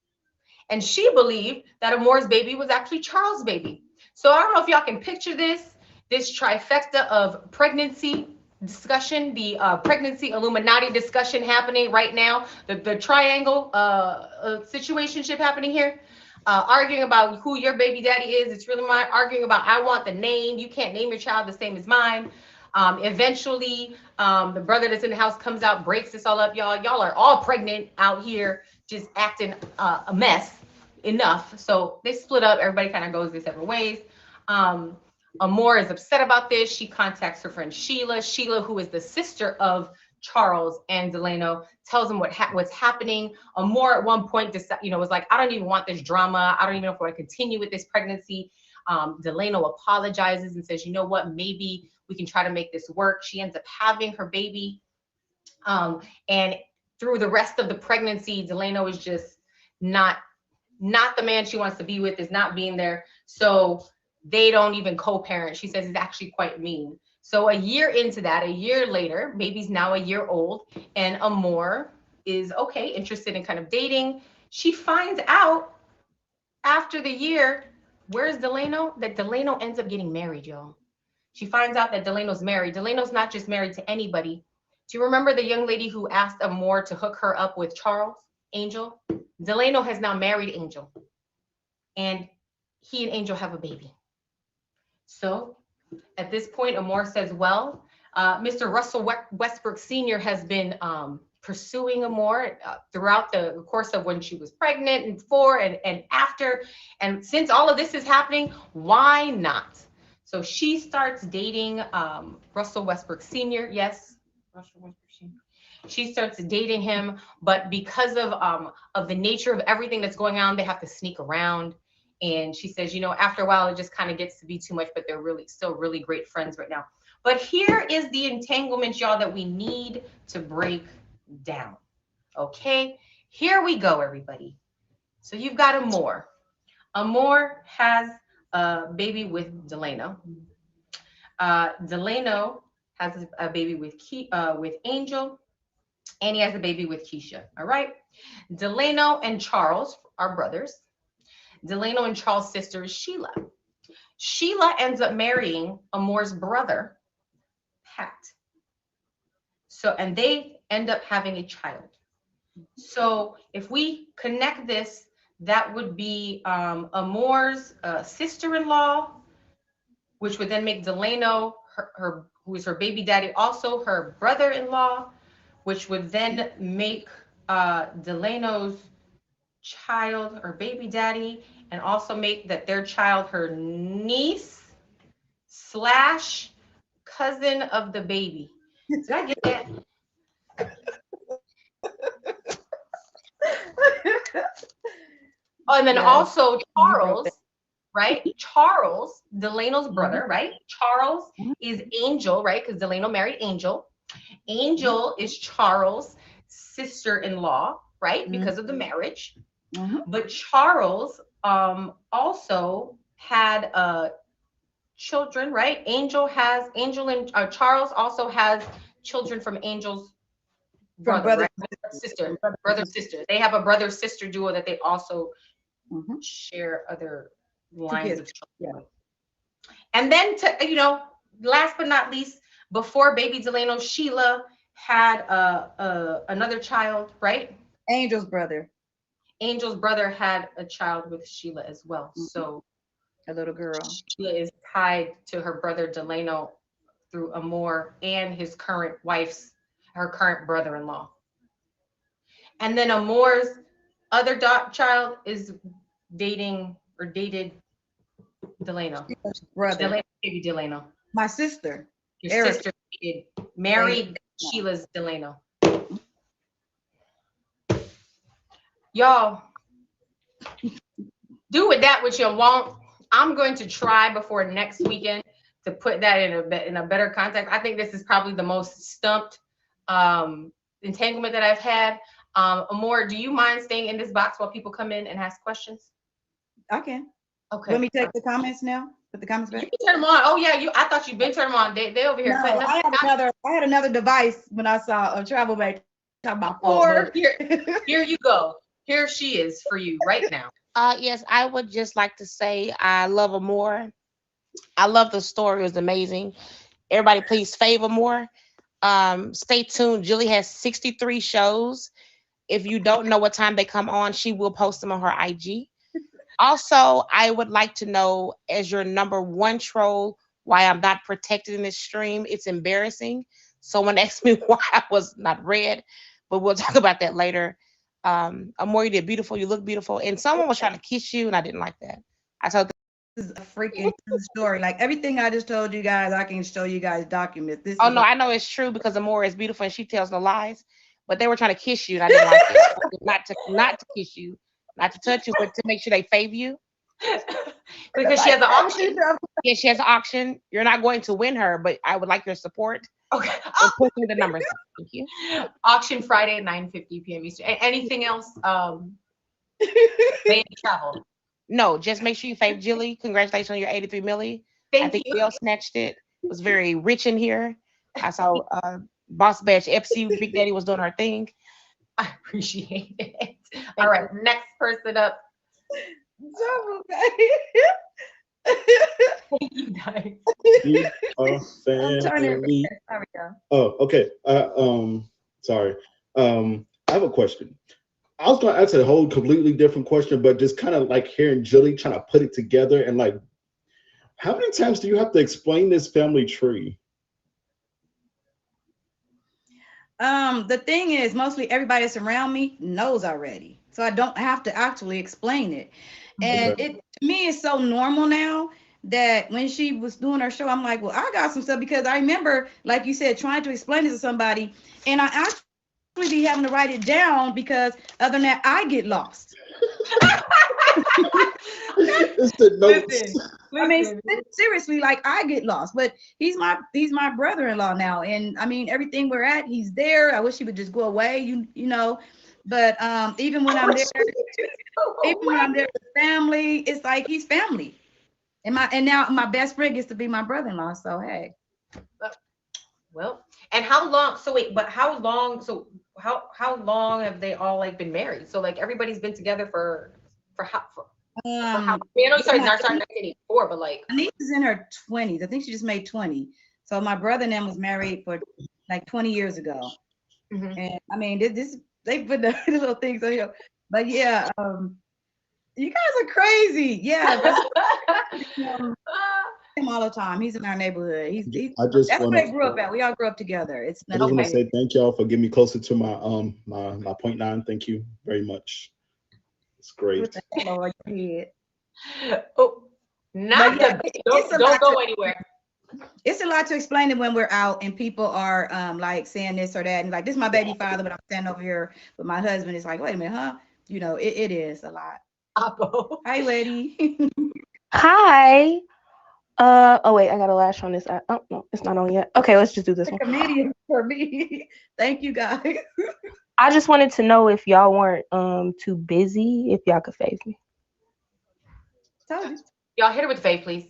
And she believed that Amor's baby was actually Charles' baby. So I don't know if y'all can picture this trifecta of pregnancy discussion, the pregnancy Illuminati discussion happening right now, the triangle situationship happening here. Arguing about who your baby daddy is. It's really mine. Arguing about I want the name. You can't name your child the same as mine. Eventually, the brother that's in the house comes out, breaks this all up. Y'all are all pregnant out here, just acting a mess. Enough. So they split up. Everybody kind of goes their separate ways. Amor is upset about this. She contacts her friend Sheila. Sheila, who is the sister of Charles and Delano, tells him what's happening. Amor at one point, was like, I don't even want this drama. I don't even know if I want to continue with this pregnancy. Delano apologizes and says, you know what, maybe we can try to make this work. She ends up having her baby. And through the rest of the pregnancy, Delano is just not the man she wants to be with, is not being there. So they don't even co-parent. She says he's actually quite mean. So a year into that, a year later, baby's now a year old, and Amor is interested in kind of dating. She finds out after the year, where's Delano? That Delano ends up getting married, y'all. She finds out that Delano's married. Delano's not just married to anybody. Do you remember the young lady who asked Amor to hook her up with Charles, Angel? Delano has now married Angel, and he and Angel have a baby. So at this point, Amor says, well, Mr. Russell Westbrook Sr. has been pursuing Amor throughout the course of when she was pregnant and before and after. And since all of this is happening, why not? So she starts dating Russell Westbrook Sr. Yes, Russell Westbrook Sr. She starts dating him, but because of the nature of everything that's going on, they have to sneak around. And she says, after a while, it just kind of gets to be too much, but they're still really great friends right now. But here is the entanglements, y'all, that we need to break down. Okay, here we go, everybody. So you've got Amor. Amor has a baby with Delano. Delano has a baby with Angel. And he has a baby with Keisha. All right. Delano and Charles are brothers. Delano and Charles' sister is Sheila. Sheila ends up marrying Amor's brother, Pat. So, and they end up having a child. So if we connect this, that would be Amor's sister-in-law, which would then make Delano, her who is her baby daddy, also her brother-in-law, which would then make Delano's child her baby daddy, and also make that their child her niece / cousin of the baby. Did I get that? Oh, and then also Charles, right? Charles, Delano's brother, right? Charles is Angel, right? Because Delano married Angel. Angel is Charles' sister-in-law, right? Because of the marriage. But Charles also had children, right? Angel and Charles also has children from Angel's brother sister. They have a brother-sister duo that they also share other lines of children. And then last but not least, before baby Delano, Sheila had another child, right? Angel's brother had a child with Sheila as well. So a little girl. Sheila is tied to her brother Delano through Amor and his current brother-in-law. And then Amor's other child is dated Delano. Brother. Delano, baby Delano. My sister. Your sister married Sheila's Delano. Y'all, do with that what you want. I'm going to try before next weekend to put that in a better context. I think this is probably the most stumped entanglement that I've had. Amor, do you mind staying in this box while people come in and ask questions? I can. Okay. Let me take the comments now. Put the comments You back. can turn them on. Oh yeah, I thought you'd been turning them on. They over here No, cutting up. I had another device when I saw a travel bag talking about Well, four. here you go. Here she is for you right now. Yes, I would just like to say I love her more. I love the story. It was amazing. Everybody, please favor more. Stay tuned. Julie has 63 shows. If you don't know what time they come on, she will post them on her IG. Also, I would like to know, as your number one troll, why I'm not protected in this stream. It's embarrassing. Someone asked me why I was not read, but we'll talk about that later. Amore, you did beautiful. You look beautiful. And someone was trying to kiss you, and I didn't like that. I told them, This is a freaking true story. Like everything I just told you guys, I can show you guys documents. This oh is no, I know it's true because Amore is beautiful and she tells no lies. But they were trying to kiss you, and I didn't like it. Not to kiss you, not to touch you, but to make sure they favor you. Because she has an auction. Yeah, she has an auction. You're not going to win her, but I would like your support. Okay. And push me the numbers. Thank you. Auction Friday at 9:50 p.m. Eastern. Anything else? They travel. No, just make sure you favor Jilly. Congratulations on your 83 milli. I Thank think you. Bill snatched it. It was very rich in here. I saw Boss Batch FC Big Daddy was doing her thing. I appreciate it. All right, next person up. Thank you guys. You are I'm turning. family. There we go. Oh, okay. Sorry. I have a question. I was gonna ask a whole completely different question, but just kind of like hearing Julie trying to put it together and like, how many times do you have to explain this family tree? The thing is, mostly everybody that's around me knows already, so I don't have to actually explain it. And Okay. it to me is so normal now that when she was doing her show, I'm like, well, I got some stuff because I remember, like you said, trying to explain it to somebody, and I actually be having to write it down because other than that, I get lost. It's the notes. Listen, I mean, seriously, like I get lost, but he's my brother-in-law now, and I mean everything we're at, he's there. I wish he would just go away, you know. But even when I'm there, even when I'm there with family, it's like he's family, and now my best friend gets to be my brother-in-law. So hey, well, and how long? So wait, but how long? So how long have they all like been married? So like everybody's been together for how? For how? I mean, I know you started my 1984, but like. niece is in her 20s. I think she just made 20. So my brother and them was married for like 20 years ago. Mhm. And I mean, this they put the little things on here. But yeah, you guys are crazy. Yeah, that's him all the time. He's in our neighborhood. I just That's want where they to. grew up at. We all grew up together. It's I just want to Okay. say thank y'all for getting me closer to my my point nine. Thank you very much. It's great. what the hell are your head. Oh, not But yeah, the, it's a don't lot go to- anywhere. It's a lot to explain it when we're out and people are like saying this or that and like this is my baby father, but I'm standing over here with my husband. It's like, wait a minute, huh? You know, it is a lot. Apo. Hi, lady. Hi. Oh wait, I got a lash on this. Oh no, it's not on yet. Okay, let's just do this The one. comedian for me. Thank you guys. I just wanted to know if y'all weren't too busy, if y'all could fave me. Told you. Y'all hit her with fave, please.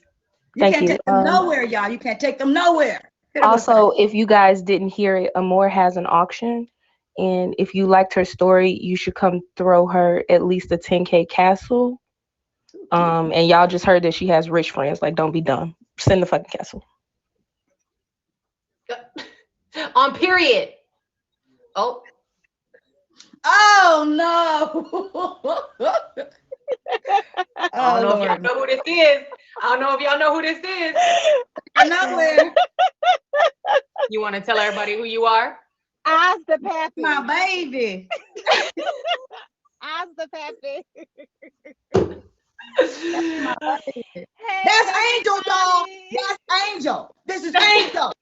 You Thank can't you. take them nowhere, y'all. You can't take them nowhere. Hit 'em with Also, if you guys didn't hear it, Amore has an auction, and if you liked her story, you should come throw her at least a 10K castle. And y'all just heard that she has rich friends. Like, don't be dumb. Send the fucking castle. On period. Oh, Oh no. I don't Oh know if y'all Lord. know who this is. I don't know if y'all know who this is. Nowhere. You want to tell everybody who you are? As the pappy. My baby. As the pappy. My baby. Hey, That's Angel, dog. everybody. That's Angel. This is Angel.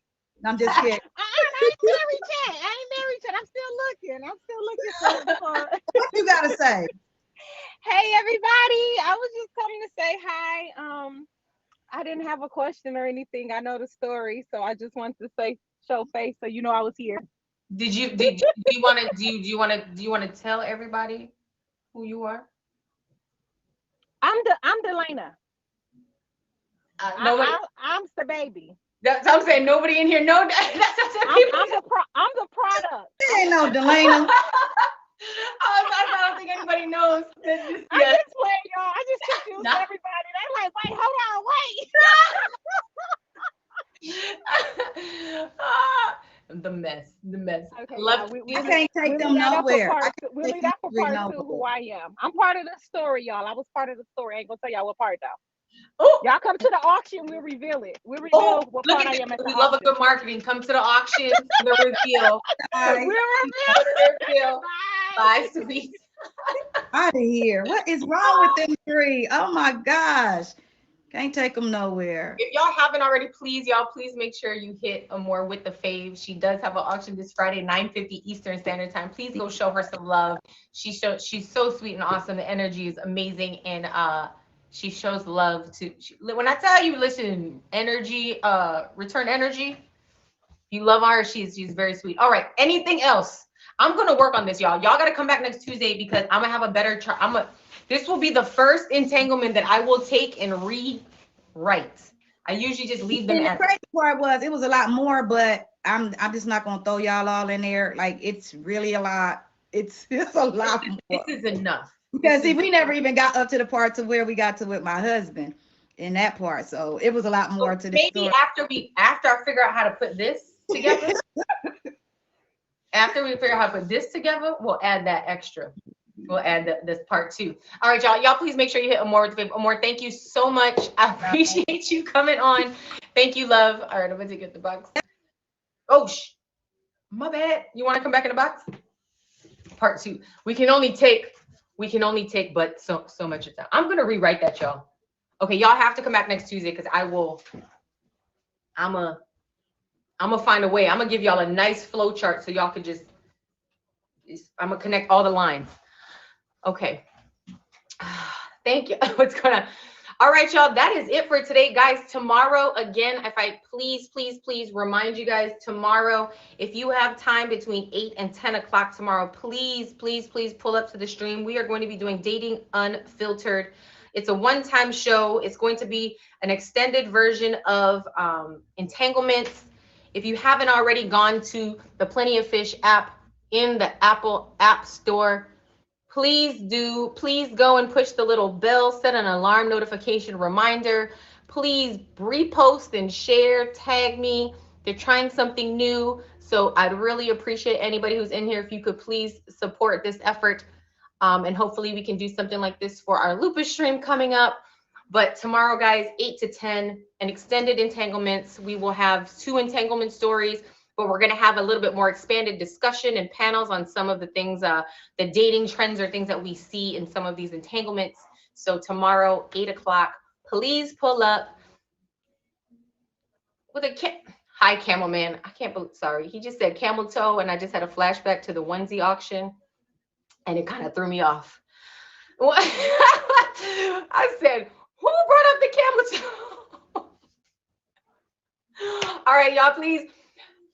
I'm just kidding. I ain't married yet. I ain't married yet. I'm still looking for. What you gotta say? Hey, everybody. I was just coming to say hi. I didn't have a question or anything. I know the story, so I just wanted to say show face so you know I was here. Do you want to tell everybody who you are? I'm Delana. Nobody. I'm the baby. That's what I'm saying. Nobody in here know that. That's what I'm the product. There ain't no Delana. I don't think anybody knows. I just play, y'all. I just confused everybody. They like, wait, hold on, wait. The mess. Okay, Love. I can't take them nowhere. We'll leave that for part two, who I am. I'm part of the story, y'all. I was part of the story. I ain't gonna tell y'all what part though. Oh, y'all come to the auction, we'll reveal it. We'll reveal what part I am at the we auction. love a good marketing. Come to the auction, the reveal. Bye. Reveal. Bye, sweet. Out of here. What is wrong with them three? Oh my gosh. Can't take them nowhere. If y'all haven't already, please make sure you hit Amore with the fave. She does have an auction this Friday, 9:50 Eastern Standard Time. Please go show her some love. She's so sweet and awesome. The energy is amazing, and she shows love to. When I tell you, listen, energy, return energy. You love her. She's very sweet. All right. Anything else? I'm gonna work on this, y'all. Y'all gotta come back next Tuesday because I'm gonna have a better chart. This will be the first entanglement that I will take and rewrite. I usually just leave them. And the crazy part was it was a lot more, but I'm just not gonna throw y'all all in there. Like it's really a lot. It's a lot more. This is enough. Because see, we never even got up to the part to where we got to with my husband in that part. So it was a lot more to the maybe story. after I figure out how to put this together. After we figure out how to put this together, we'll add that extra. We'll add this part 2. All right, y'all. Y'all please make sure you hit Amore with the fave. Amore, thank you so much. I appreciate you coming on. Thank you, love. All right, I'm gonna get the box. Oh, my bad. You want to come back in the box? Part 2. We can only take but so much of time. I'm gonna rewrite that, y'all. Okay, y'all have to come back next Tuesday because I'm gonna find a way. I'm gonna give y'all a nice flow chart so y'all could I'm gonna connect all the lines. Okay. Thank you. What's going on? All right, y'all. That is it for today, guys. Tomorrow, again, if I please remind you guys, tomorrow, if you have time between 8 and 10 o'clock tomorrow, please pull up to the stream. We are going to be doing Dating Unfiltered. It's a one-time show. It's going to be an extended version of Entanglements. If you haven't already gone to the Plenty of Fish app in the Apple App Store, please go and push the little bell, set an alarm notification reminder. Please repost and share, tag me. They're trying something new. So I'd really appreciate anybody who's in here if you could please support this effort. And hopefully we can do something like this for our lupus stream coming up. But tomorrow, guys, 8 to 10, an extended entanglements. We will have 2 entanglement stories, but we're going to have a little bit more expanded discussion and panels on some of the things, the dating trends or things that we see in some of these entanglements. So tomorrow, 8 o'clock, please pull up with a hi, Camel Man. I can't believe, sorry. He just said camel toe, and I just had a flashback to the onesie auction, and it kind of threw me off. I said, who brought up the camel toe? All right, y'all, please.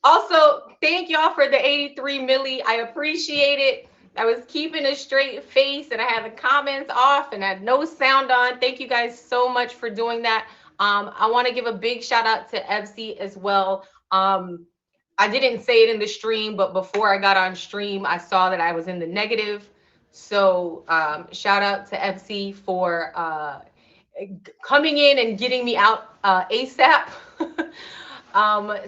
Also, thank y'all for the 83 milli. I appreciate it. I was keeping a straight face and I had the comments off and I had no sound on. Thank you guys so much for doing that. I want to give a big shout out to Ebsy as well. I didn't say it in the stream, but before I got on stream, I saw that I was in the negative. So shout out to Ebsy for coming in and getting me out ASAP.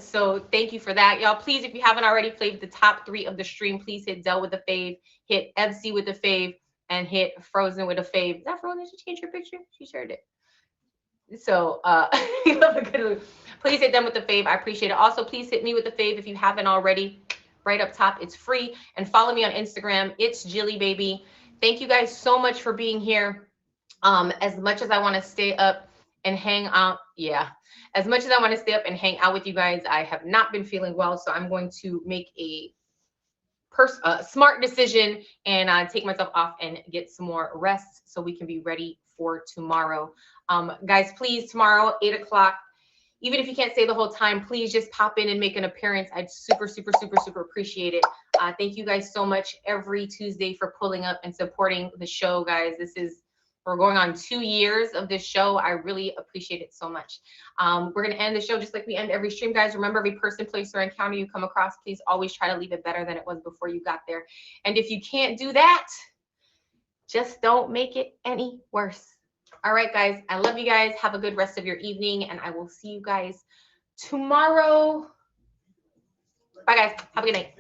So thank you for that, y'all. Please, if you haven't already played the top 3 of the stream, please hit Dell with the fave, hit Ebsy with the fave, and hit Frozen with a fave. Is that Frozen? Did she change her picture? She sure did. So please hit them with the fave. I appreciate it. Also, please hit me with the fave if you haven't already. Right up top, it's free. And follow me on Instagram. Itsjillybaby. Thank you guys so much for being here. As much as I want to stay up and hang out, as much as I want to stay up and hang out with you guys, I have not been feeling well, so I'm going to make a smart decision and take myself off and get some more rest so we can be ready for tomorrow. Guys, please, tomorrow, 8 o'clock, Even if you can't stay the whole time, please just pop in and make an appearance. I'd super, super, super, super appreciate it. Thank you guys so much every Tuesday for pulling up and supporting the show, guys. We're going on 2 years of this show. I really appreciate it so much. We're going to end the show just like we end every stream, guys. Remember, every person, place, or encounter you come across, please always try to leave it better than it was before you got there. And if you can't do that, just don't make it any worse. All right, guys. I love you guys. Have a good rest of your evening, and I will see you guys tomorrow. Bye, guys. Have a good night.